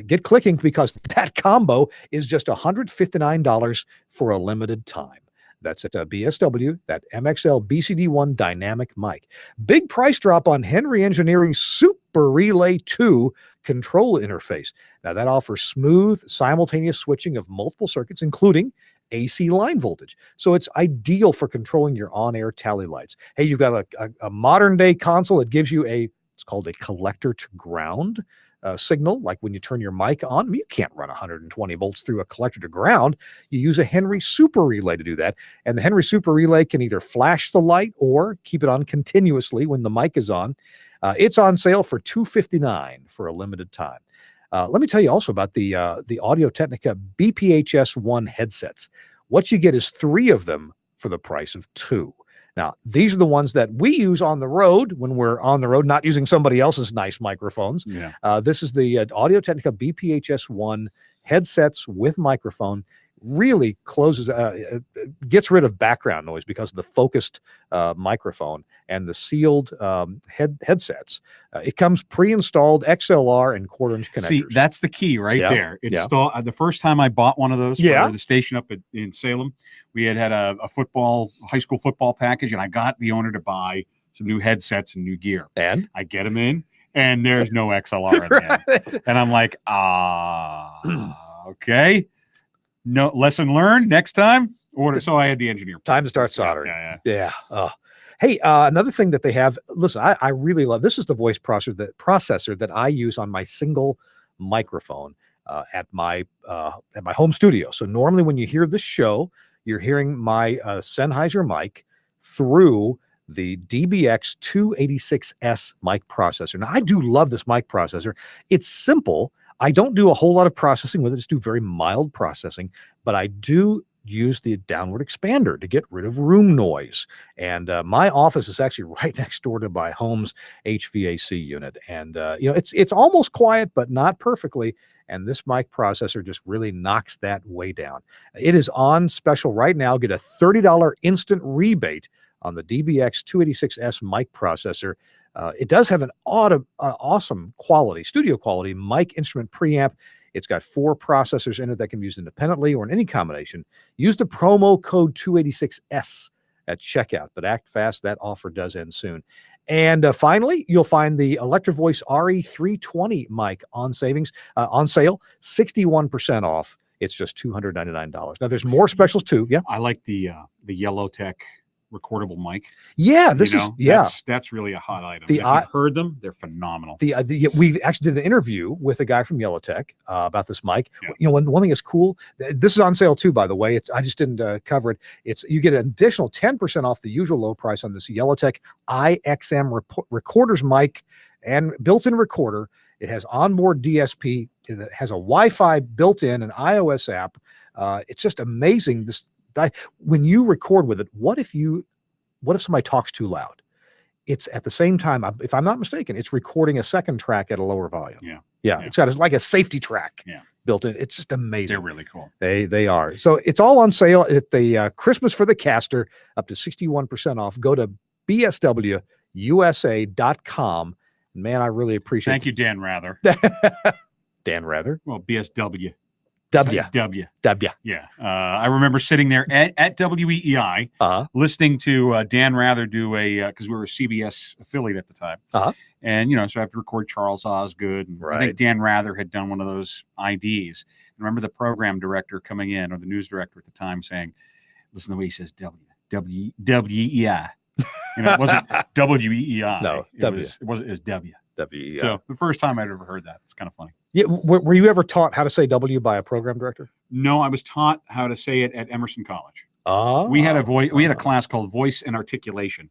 Get clicking because that combo is just $159 for a limited time. That's at BSW, that MXL BCD1 dynamic mic. Big price drop on Henry Engineering's Super Relay 2 control interface. Now that offers smooth, simultaneous switching of multiple circuits, including AC line voltage. So it's ideal for controlling your on-air tally lights. Hey, you've got a modern day console that gives you it's called a collector to ground signal, like when you turn your mic on. I mean, you can't run 120 volts through a collector to ground. You use a Henry Super Relay to do that. And the Henry Super Relay can either flash the light or keep it on continuously when the mic is on. It's on sale for $259 for a limited time. Let me tell you also about the Audio-Technica BPHS-1 headsets. What you get is 3 of them for the price of 2. Now, these are the ones that we use on the road when we're on the road, not using somebody else's nice microphones. Yeah. This is the Audio-Technica BPHS-1 headsets with microphone. Really gets rid of background noise because of the focused microphone and the sealed headsets. It comes pre-installed XLR and quarter-inch connectors. See, that's the key right there. The first time I bought one of those for the station up in Salem, we had a high school football package, and I got the owner to buy some new headsets and new gear. And I get them in, and there's no XLR in there. And I'm like, okay. No, lesson learned. Next time, order. So I had the engineer. Time to start soldering. Yeah. Hey, another thing that they have. Listen, I really love. This is the voice processor that I use on my single microphone at my home studio. So normally, when you hear this show, you're hearing my Sennheiser mic through the DBX 286S mic processor. Now, I do love this mic processor. It's simple. I don't do a whole lot of processing with it. I just do very mild processing, but I do use the downward expander to get rid of room noise. And my office is actually right next door to my home's HVAC unit. And it's almost quiet, but not perfectly. And this mic processor just really knocks that way down. It is on special right now. Get a $30 instant rebate on the DBX 286S mic processor. It does have an awesome quality, studio quality mic instrument preamp. It's got 4 processors in it that can be used independently or in any combination. Use the promo code 286S at checkout, but act fast. That offer does end soon. And finally, you'll find the Electro-Voice RE320 mic on sale, 61% off. It's just $299. Now there's more specials too. Yeah, I like the Yellowtech recordable mic. Yeah, that's really a hot item. If you've heard them, they're phenomenal. We actually did an interview with a guy from Yellowtech about this mic. Yeah. One thing is cool. This is on sale too, by the way. I just didn't cover it. You get an additional 10% off the usual low price on this Yellowtech IXM recorders mic and built-in recorder. It has onboard DSP. It has a Wi-Fi built-in, an iOS app. It's just amazing. When you record with it, what if somebody talks too loud? It's at the same time, if I'm not mistaken, it's recording a second track at a lower volume. Yeah. It's got like a safety track built in. It's just amazing. They're really cool. They are. So it's all on sale at the Christmas for the Caster, up to 61% off. Go to bswusa.com. Man, I really appreciate it. Thank you, Dan Rather. Dan Rather? Well, BSW. W. Yeah. I remember sitting there at WEEI, listening to Dan Rather do because we were a CBS affiliate at the time. And, so I have to record Charles Osgood. And I think Dan Rather had done one of those IDs. I remember the program director coming in, or the news director at the time, saying, listen to the way he says WEEI. It wasn't WEEI. No, it was W. W. So the first time I'd ever heard that, it's kind of funny. Yeah, were you ever taught how to say W by a program director? No, I was taught how to say it at Emerson College. We had a class called Voice and Articulation.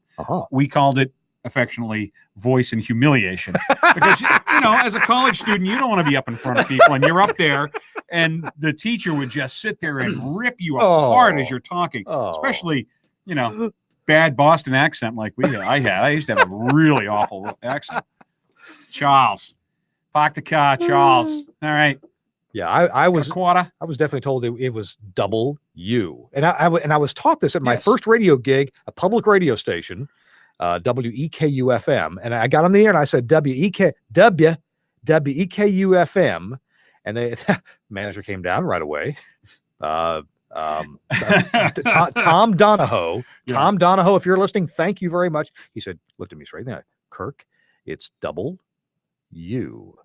We called it affectionately Voice and Humiliation, because as a college student, you don't want to be up in front of people, and you're up there, and the teacher would just sit there and rip you apart as you're talking, especially bad Boston accent like I had. I used to have a really awful accent. Charles, park the car, Charles. All right. Yeah, I was quarter. I was definitely told it was double U, and I was taught this at my first radio gig, a public radio station, WEKU FM, and I got on the air and I said WEKU FM, and the manager came down right away. Tom Donahoe. Tom Donahoe, if you're listening, thank you very much. He said, looked at me straight in the eye. Kirk, it's double U.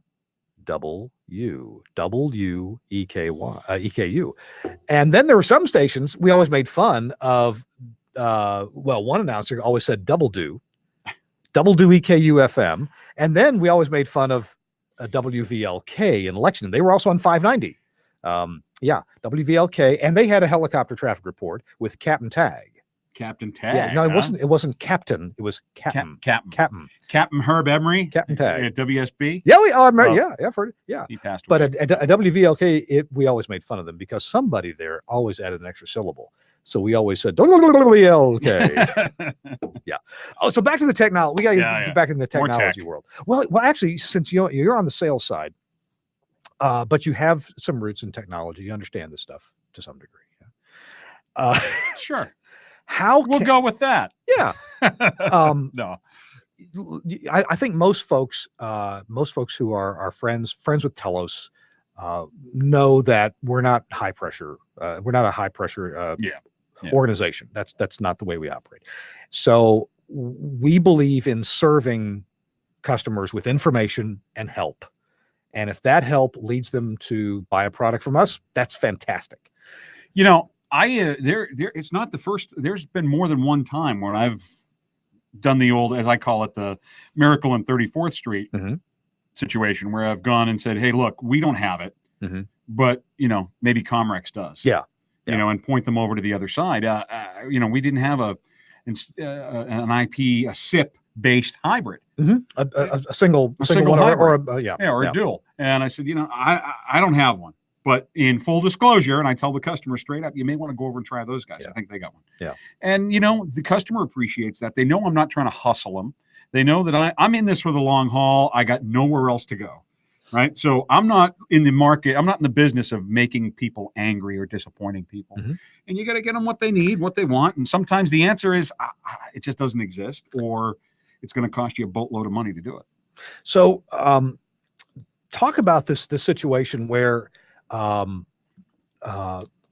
EKU. And then there were some stations we always made fun of. One announcer always said double do EKU FM. And then we always made fun of WVLK in Lexington. They were also on 590. WVLK. And they had a helicopter traffic report with Captain Tag. Captain Tag. Yeah, no, it wasn't Captain. It was Captain. Captain Herb Emery. Captain Tag. At WSB. Yeah, I've heard it. Yeah. He passed away. But at WVLK, we always made fun of them because somebody there always added an extra syllable. So we always said WVLK. Yeah. Oh, so back to the technology. We got to get back in the technology world. Well, actually, since you're on the sales side, but you have some roots in technology, you understand this stuff to some degree. Sure. We'll go with that. Yeah. No. I think most folks who are friends with Telos know that we're not high pressure. We're not a high pressure organization. That's not the way we operate. So we believe in serving customers with information and help. And if that help leads them to buy a product from us, that's fantastic. It's not the first. There's been more than one time when I've done the old, as I call it, the Miracle on 34th Street situation, where I've gone and said, "Hey, look, we don't have it, but maybe Comrex does." Yeah. And point them over to the other side. We didn't have an IP, a SIP based hybrid, a single one, hybrid, or a dual. And I said, I don't have one. But in full disclosure, and I tell the customer straight up, you may want to go over and try those guys. I think they got one. Yeah. And, the customer appreciates that. They know I'm not trying to hustle them. They know that I'm in this for the long haul. I got nowhere else to go. Right. So I'm not in the market. I'm not in the business of making people angry or disappointing people. And you got to get them what they need, what they want. And sometimes the answer is it just doesn't exist, or it's going to cost you a boatload of money to do it. So talk about this situation where, for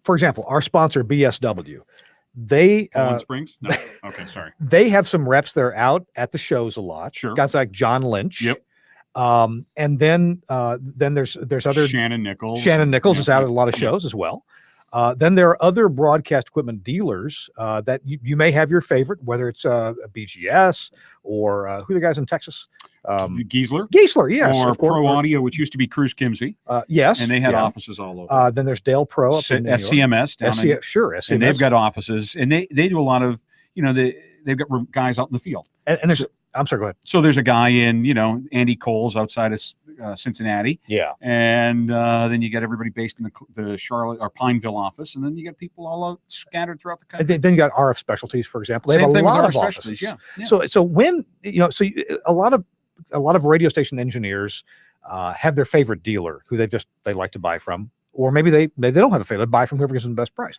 example, our sponsor BSW, they Springs. No, okay, sorry. They have some reps that are out at the shows a lot. Sure, guys like John Lynch. Yep. And then there's other Shannon Nichols. Shannon Nichols is out at a lot of shows as well. Then there are other broadcast equipment dealers that you may have your favorite, whether it's a BGS or who are the guys in Texas? Geisler, yes, or Pro Audio, which used to be Cruise Kimsey. Yes, and they had offices all over. Then there's Dale Pro up in SCMS down in, SCMS. And they've got offices, and they do a lot of they've got guys out in the field. And there's I'm sorry, go ahead. So there's a guy in Andy Cole's outside of Cincinnati. Yeah, and then you got everybody based in the Charlotte or Pineville office, and then you got people all out scattered throughout the country. Then you got RF Specialties, for example. They have a lot of offices. Yeah. So when a lot of radio station engineers have their favorite dealer who they like to buy from, or maybe they don't have a favorite, they buy from whoever gives them the best price.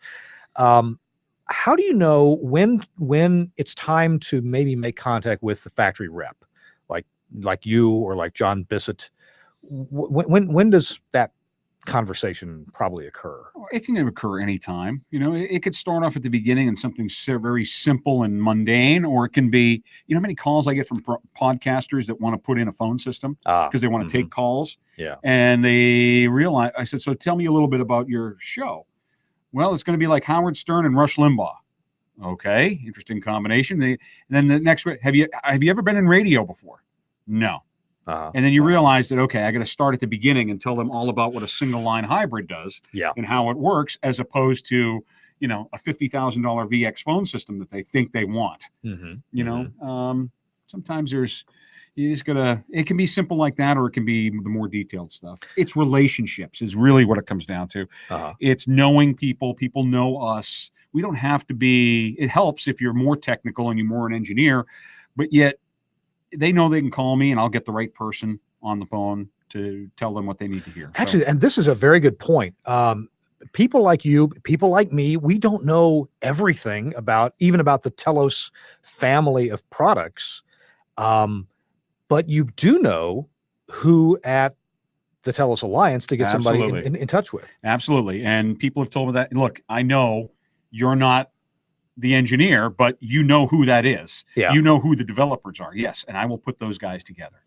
How do you know when it's time to maybe make contact with the factory rep, like you or like John Bissett? When does that conversation probably occur? It can occur anytime. It could start off at the beginning in something very simple and mundane, or it can be, how many calls I get from podcasters that want to put in a phone system because they want to take calls. Yeah. And they realize, I said, so tell me a little bit about your show. Well, it's going to be like Howard Stern and Rush Limbaugh. Okay. Interesting combination. And then the next one, have you ever been in radio before? No. And then you realize that, okay, I got to start at the beginning and tell them all about what a single line hybrid does and how it works, as opposed to, you know, a $50,000 VX phone system that they think they want. You know, sometimes you just gotta, it can be simple like that, or it can be the more detailed stuff. It's relationships is really what it comes down to. It's knowing people. People know us. We don't have to be, it helps if you're more technical and you're more an engineer, but yet they know they can call me and I'll get the right person on the phone to tell them what they need to hear. Actually, and this is a very good point. People like you, people like me, we don't know everything even about the Telos family of products. But you do know who at the Telos Alliance to get somebody in touch with. Absolutely. And people have told me that, look, I know you're not the engineer, but you know who that is. You know who the developers are. Yes. And I will put those guys together.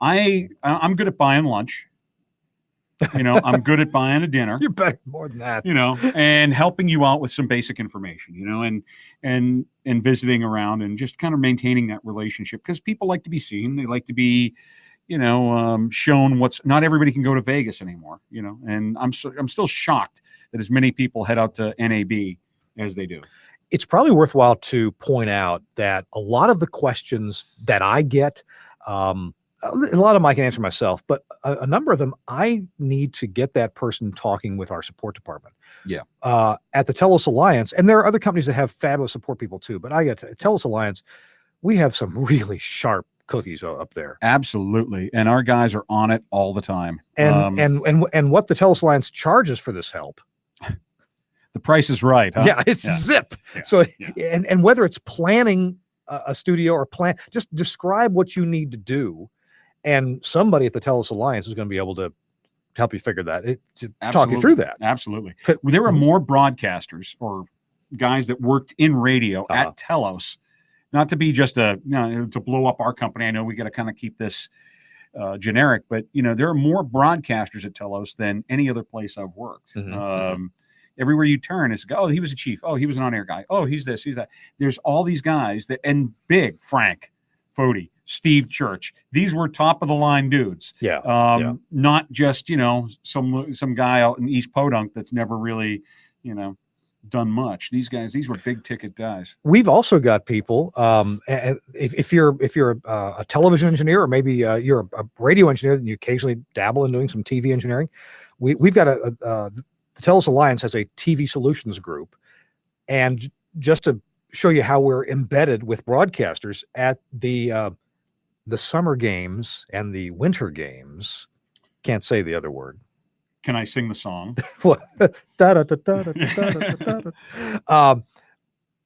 I'm good at buying lunch. You know, I'm good at buying a dinner. You're better more than that. You know, and helping you out with some basic information, you know, and visiting around and just kind of maintaining that relationship, because people like to be seen. They like to be, you know, shown not everybody can go to Vegas anymore, you know, and I'm still shocked that as many people head out to NAB as they do. It's probably worthwhile to point out that a lot of the questions that I get, a lot of them I can answer myself, but a number of them I need to get that person talking with our support department. At the Telos Alliance, and there are other companies that have fabulous support people too, but I get to Telos Alliance, we have some really sharp cookies up there. Absolutely, and our guys are on it all the time. And what the Telos Alliance charges for this help, the price is right. Huh? Yeah, it's zip. So and whether it's planning a studio or just describe what you need to do. And somebody at the Telos Alliance is going to be able to help you figure that, talk you through that. Absolutely. There are more broadcasters or guys that worked in radio at Telos, not to be just to blow up our company. I know we got to kind of keep this generic, but you know, there are more broadcasters at Telos than any other place I've worked. Everywhere you turn, it's he was a chief. Oh, he was an on-air guy. Oh, he's this, he's that. There's all these guys and big Frank Fody, Steve Church. These were top of the line dudes. Not just, you know, some guy out in East Podunk that's never really, you know, done much. These were big ticket guys. We've also got people. If you're a television engineer, or maybe you're a radio engineer, and you occasionally dabble in doing some TV engineering, we've got the Telos Alliance has a TV solutions group, and just to show you how we're embedded with broadcasters at the summer games and the winter games. Can't say the other word. Can I sing the song?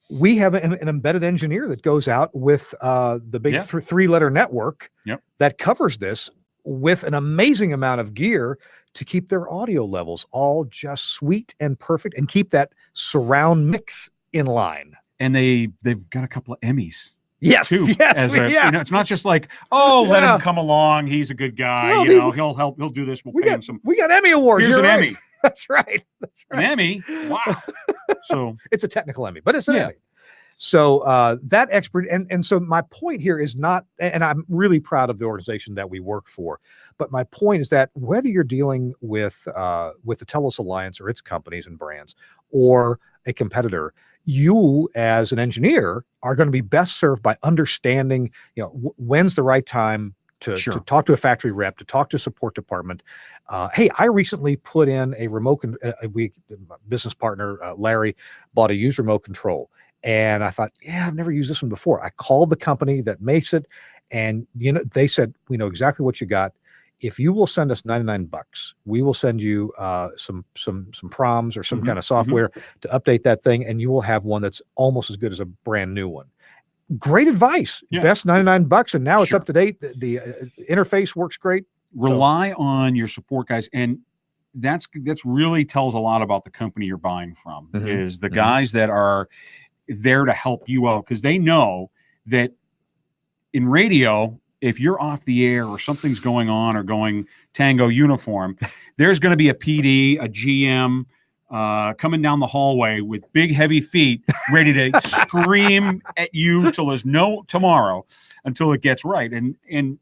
We have an embedded engineer that goes out with the big three-letter network that covers this with an amazing amount of gear to keep their audio levels all just sweet and perfect and keep that surround mix in line. And they've got a couple of Emmys. Yes, too, you know, it's not just like, let him come along. He's a good guy. Well, you know, he'll help. He'll do this. We'll pay him some. We got Emmy awards. Here's an Emmy. That's right. An Emmy. Wow. So it's a technical Emmy, but it's an Emmy. So that expert, and so my point here is not, and I'm really proud of the organization that we work for, but my point is that whether you're dealing with the Telos Alliance or its companies and brands, or a competitor, you as an engineer are going to be best served by understanding, you know, when's the right time to talk to a factory rep, to talk to a support department. Hey, I recently put in a remote, business partner, Larry, bought a used remote control. And I thought, I've never used this one before. I called the company that makes it, and you know, they said, we know exactly what you got. If you will send us $99, we will send you some proms or some kind of software to update that thing, and you will have one that's almost as good as a brand new one. Great advice. Best $99, and now it's up to date. The interface works great. Rely on your support guys, and that's really tells a lot about the company you're buying from. Is the guys that are there to help you out, because they know that in radio, if you're off the air or something's going on or going tango uniform, there's going to be a PD, a GM coming down the hallway with big heavy feet ready to scream at you till there's no tomorrow, until it gets right. And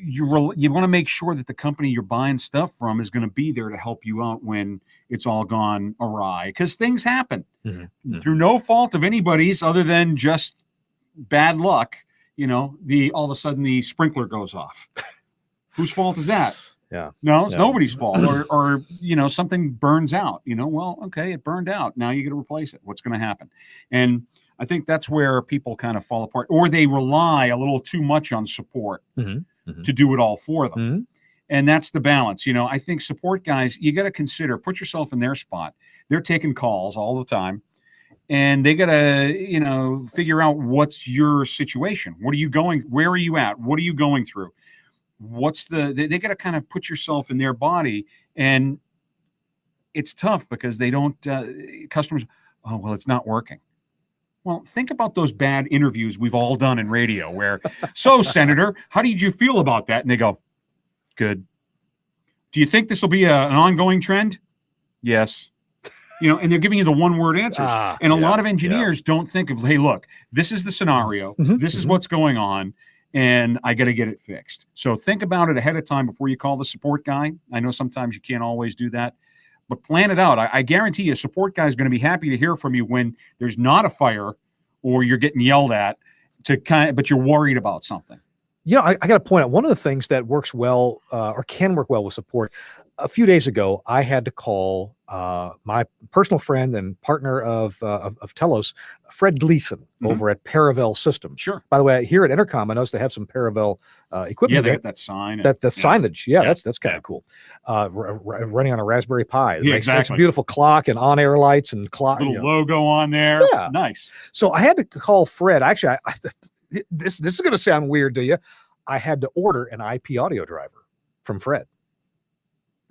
you want to make sure that the company you're buying stuff from is going to be there to help you out when it's all gone awry, because things happen through no fault of anybody's other than just bad luck. All of a sudden the sprinkler goes off. Whose fault is that? Yeah. No, it's nobody's fault. Or something burns out. Well, okay, it burned out. Now you got to replace it. What's going to happen? And I think that's where people kind of fall apart, or they rely a little too much on support to do it all for them. And that's the balance. I think support guys, you got to consider, put yourself in their spot. They're taking calls all the time, and they got to, figure out what's your situation. Where are you at? What are you going through? They got to kind of put yourself in their body, and it's tough because they don't, customers, oh, well, it's not working. Well, think about those bad interviews we've all done in radio where, so Senator, how did you feel about that? And they go, good. Do you think this will be an ongoing trend? Yes. And they're giving you the one-word answers. And a lot of engineers don't think of, hey, look, this is the scenario. This is what's going on, and I got to get it fixed. So think about it ahead of time before you call the support guy. I know sometimes you can't always do that, but plan it out. I guarantee you a support guy is going to be happy to hear from you when there's not a fire or you're getting yelled at, but you're worried about something. I got to point out one of the things that works well or can work well with support. A few days ago, I had to call my personal friend and partner of Telos, Fred Gleason, over at Paravel Systems. Sure. By the way, here at Intercom, I noticed they have some Paravel equipment. Yeah, they got that sign. That signage. Yeah, that's kind of cool. Running on a Raspberry Pi. It makes a beautiful clock and on-air lights and clock. Little logo on there. Yeah. Nice. So I had to call Fred. Actually, this is going to sound weird to you. I had to order an IP audio driver from Fred.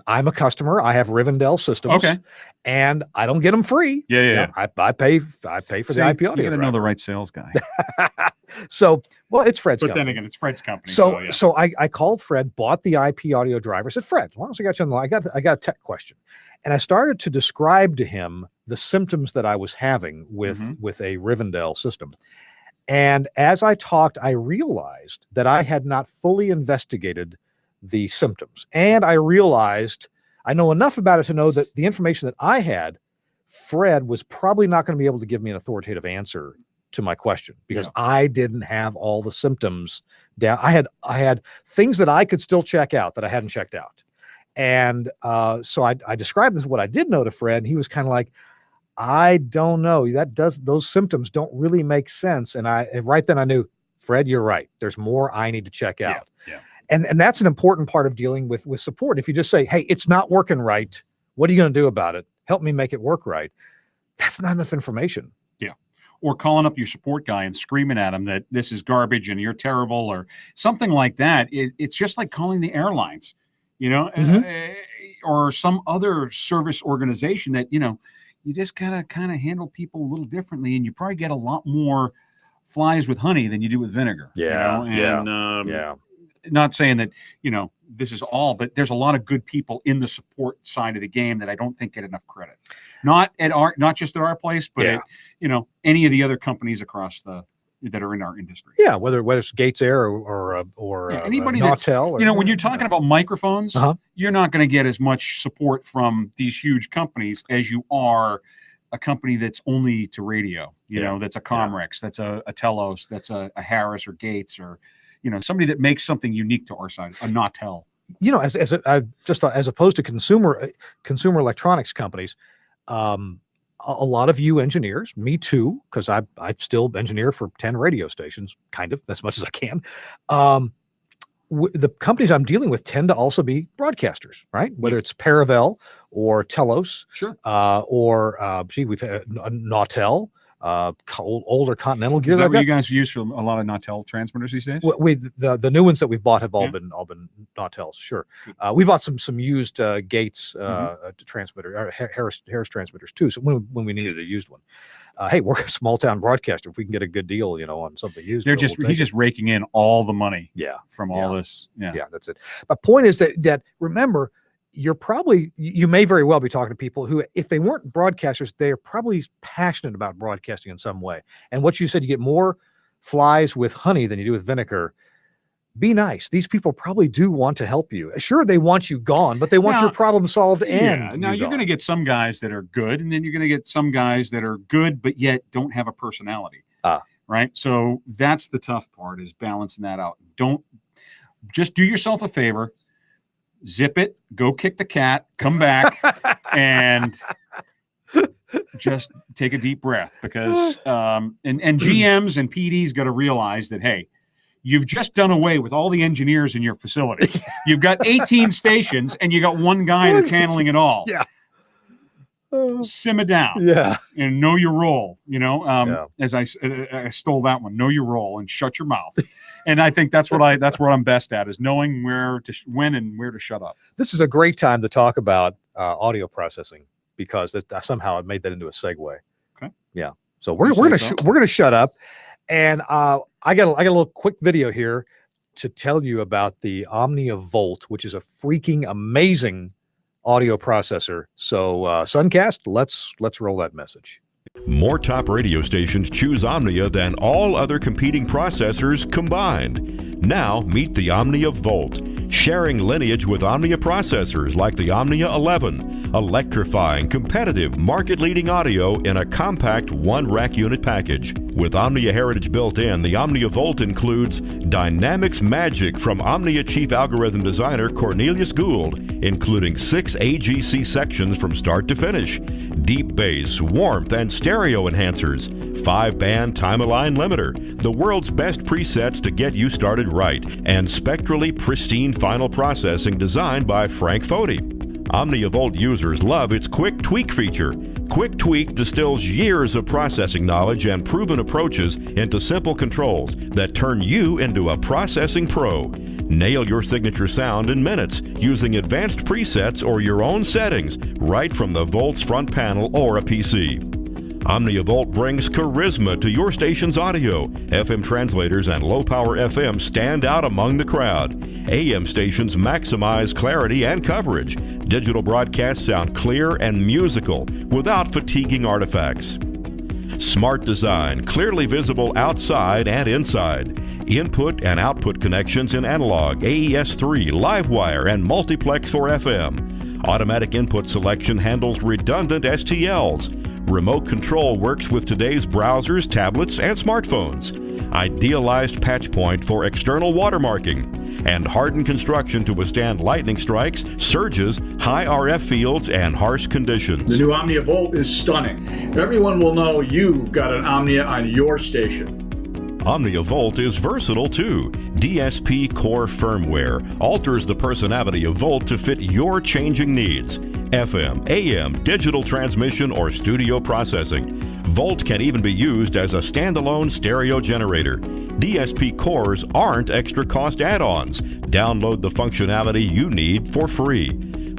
I'm a customer. I have Rivendell systems. Okay. And I don't get them free. Yeah. I pay for the IP audio. You got to know the right sales guy. So, well, it's Fred's company. But then again, it's Fred's company. So I called Fred, bought the IP audio driver. I said, Fred, as long as I got you on the line, I got a tech question. And I started to describe to him the symptoms that I was having with a Rivendell system. And as I talked, I realized that I had not fully investigated the symptoms. And I realized I know enough about it to know that the information that I had, Fred was probably not going to be able to give me an authoritative answer to my question because I didn't have all the symptoms down. I had things that I could still check out that I hadn't checked out. And so I described this, what I did know to Fred, and he was kind of like, I don't know. Those symptoms don't really make sense. And right then I knew, Fred, you're right. There's more I need to check out. Yeah. And that's an important part of dealing with support. If you just say, hey, it's not working right, what are you going to do about it? Help me make it work right. That's not enough information. Yeah. Or calling up your support guy and screaming at him that this is garbage and you're terrible or something like that. It's just like calling the airlines, or some other service organization that, you just gotta kind of handle people a little differently, and you probably get a lot more flies with honey than you do with vinegar. Not saying that, this is all, but there's a lot of good people in the support side of the game that I don't think get enough credit. Not just at our place, but at, any of the other companies across that are in our industry. Yeah, whether it's Gates Air or anybody Nautel. When you're talking about microphones, you're not going to get as much support from these huge companies as you are a company that's only to radio. That's a Comrex, that's a Telos, that's a Harris or Gates or somebody that makes something unique to our side, a Nautel. As opposed to consumer electronics companies, a lot of you engineers, me too, because I still engineer for 10 radio stations, kind of, as much as I can. The companies I'm dealing with tend to also be broadcasters, right? Whether it's Paravel or Telos, sure, we've had Nautel, older Continental gear. Is that what you guys use for a lot of Nautel transmitters these days? The new ones that we've bought have all been Nautels. Sure, we bought some used Gates transmitter, Harris transmitters too. So when we needed a used one, hey, we're a small town broadcaster. If we can get a good deal, on something used, he's just raking in all the money. From all this. Yeah, that's it. But point is that remember, you may very well be talking to people who, if they weren't broadcasters, they're probably passionate about broadcasting in some way. And what you said, you get more flies with honey than you do with vinegar. be nice. These people probably do want to help you. Sure, they want you gone, but they want your problem solved. And now you're going to get some guys that are good, and then you're going to get some guys that are good but yet don't have a personality. Right? So that's the tough part, is balancing that out. Don't just do yourself a favor, zip it, go kick the cat, come back, and just take a deep breath, because and GMs and PDs got to realize that, hey, you've just done away with all the engineers in your facility. You've got 18 stations and you got one guy that's handling it all. Yeah. Simmer down. Yeah. And know your role. As I stole that one, know your role and shut your mouth. And I think that's what I'm best at, is knowing when and where to shut up. This is a great time to talk about audio processing, because somehow I made that into a segue. Okay. Yeah. So we're gonna shut up, and I got a little quick video here to tell you about the Omnia Volt, which is a freaking amazing audio processor. So Suncast, let's roll that message. More top radio stations choose Omnia than all other competing processors combined. Now meet the Omnia Volt, sharing lineage with Omnia processors like the Omnia 11, electrifying, competitive, market-leading audio in a compact one-rack unit package. With Omnia heritage built in, the Omnia Volt includes Dynamics Magic from Omnia chief algorithm designer Cornelius Gould, including 6 AGC sections from start to finish, deep bass, warmth, and stereo enhancers, 5-band time-aligned limiter, the world's best presets to get you started right, and spectrally pristine final processing designed by Frank Foti. Omnia Volt users love its Quick Tweak feature. Quick Tweak distills years of processing knowledge and proven approaches into simple controls that turn you into a processing pro. Nail your signature sound in minutes using advanced presets or your own settings right from the Volt's front panel or a PC. Omnia Volt brings charisma to your station's audio. FM translators and low-power FM stand out among the crowd. AM stations maximize clarity and coverage. Digital broadcasts sound clear and musical without fatiguing artifacts. Smart design, clearly visible outside and inside. Input and output connections in analog, AES3, Livewire, and multiplex for FM. Automatic input selection handles redundant STLs. Remote control works with today's browsers, tablets, and smartphones. Idealized patch point for external watermarking. And hardened construction to withstand lightning strikes, surges, high RF fields, and harsh conditions. The new Omnia Volt is stunning. Everyone will know you've got an Omnia on your station. Omnia Volt is versatile too. DSP Core firmware alters the personality of Volt to fit your changing needs. FM, AM, digital transmission, or studio processing. Volt can even be used as a standalone stereo generator. DSP cores aren't extra cost add-ons. Download the functionality you need for free.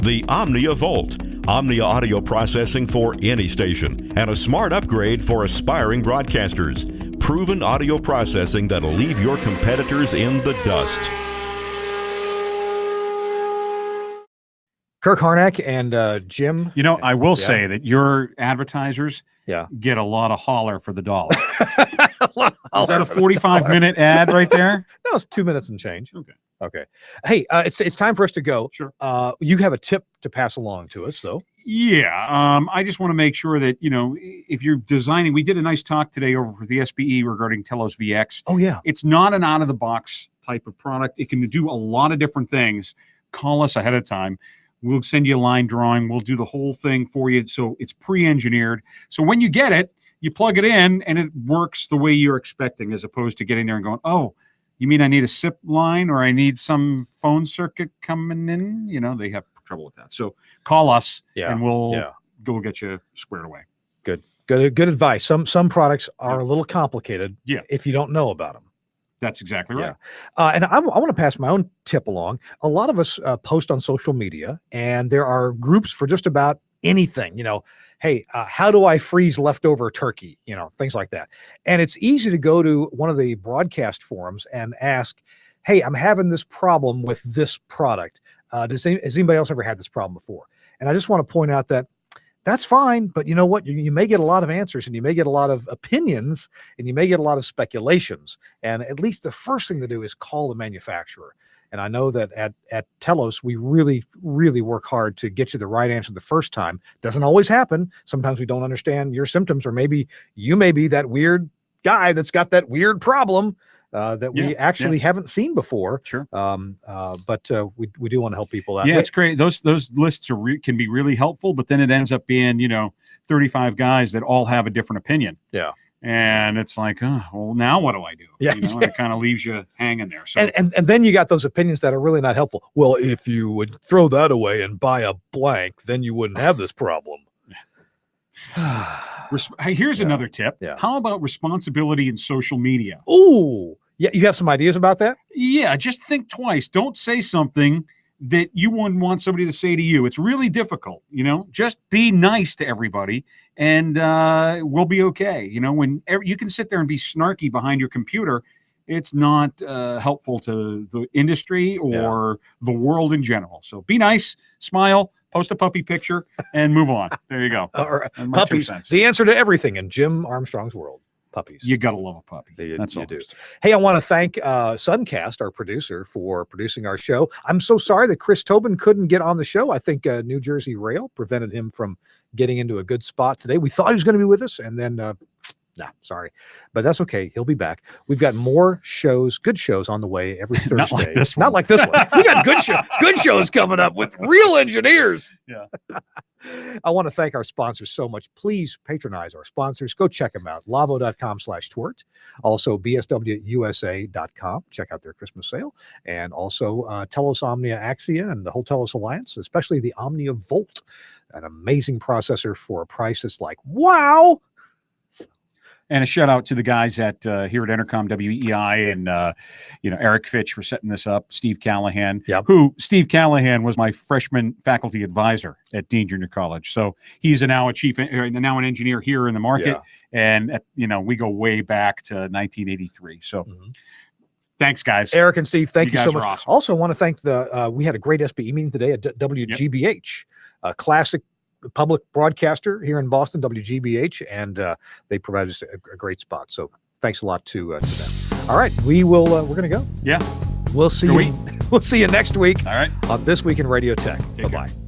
The Omnia Volt. Omnia audio processing for any station, and a smart upgrade for aspiring broadcasters. Proven audio processing that'll leave your competitors in the dust. Kirk Harnack and Jim. I will say that your advertisers get a lot of holler for the dollar. Is that a 45-minute ad right there? No, it's 2 minutes and change. Okay. Hey, it's time for us to go. Sure. You have a tip to pass along to us, though. Yeah. I just want to make sure that, if you're designing, we did a nice talk today over for the SBE regarding Telos VX. Oh, yeah. It's not an out-of-the-box type of product. It can do a lot of different things. Call us ahead of time. We'll send you a line drawing. We'll do the whole thing for you. So it's pre-engineered. So when you get it, you plug it in and it works the way you're expecting, as opposed to getting there and going, oh, you mean I need a SIP line or I need some phone circuit coming in? They have trouble with that. So call us and we'll go get you squared away. Good advice. Some products are a little complicated if you don't know about them. That's exactly right. And I want to pass my own tip along. A lot of us post on social media, and there are groups for just about anything. Hey, how do I freeze leftover turkey? Things like that. And it's easy to go to one of the broadcast forums and ask, hey, I'm having this problem with this product. Has anybody else ever had this problem before? And I just want to point out that that's fine. But you know what? You may get a lot of answers, and you may get a lot of opinions, and you may get a lot of speculations. And at least the first thing to do is call the manufacturer. And I know that at Telos, we really, really work hard to get you the right answer the first time. Doesn't always happen. Sometimes we don't understand your symptoms, or maybe you may be that weird guy that's got that weird problem that we actually haven't seen before. Sure. But we do want to help people out. Yeah, it's great. Those lists can be really helpful, but then it ends up being, 35 guys that all have a different opinion. Yeah. And it's like, oh, well, now what do I do? Yeah, And it kind of leaves you hanging there. So, and then you got those opinions that are really not helpful. Well, if you would throw that away and buy a blank, then you wouldn't have this problem. Here's another tip. Yeah. How about responsibility in social media? Ooh, yeah. You have some ideas about that? Yeah, just think twice. Don't say something that you wouldn't want somebody to say to you. It's really difficult, just be nice to everybody and we'll be okay. When you can sit there and be snarky behind your computer, it's not helpful to the industry or the world in general. So be nice, smile, post a puppy picture, and move on. There you go. All right. Puppies, the answer to everything in Jim Armstrong's world. Puppies. You gotta love a puppy. That's all you do. Hey, I want to thank Suncast, our producer, for producing our show. I'm so sorry that Chris Tobin couldn't get on the show. I think New Jersey Rail prevented him from getting into a good spot today. We thought he was going to be with us, and then sorry, but that's okay. He'll be back. We've got more shows, good shows on the way every Thursday. Not like this one. Not like this one. We got good shows coming up with real engineers. Yeah. I want to thank our sponsors so much. Please patronize our sponsors. Go check them out. Lavo.com/TWiRT. Also BSWUSA.com. Check out their Christmas sale. And also Telos Omnia Axia and the whole Telos Alliance, especially the Omnia Volt, an amazing processor for a price that's like, wow. And a shout out to the guys at here at Intercom WEI and Eric Fitch for setting this up. Steve Callahan, Steve Callahan was my freshman faculty advisor at Dean Junior College. So he's now an engineer here in the market, and we go way back to 1983. So. Thanks, guys. Eric and Steve, thank you so much. Awesome. Also, want to thank we had a great SBE meeting today at WGBH, a classic public broadcaster here in Boston, WGBH, and they provided us a great spot. So thanks a lot to them. All right, we're going to go. Yeah. We'll see you. We'll see you next week. All right. On This Week in Radio Tech. Take care. Bye-bye.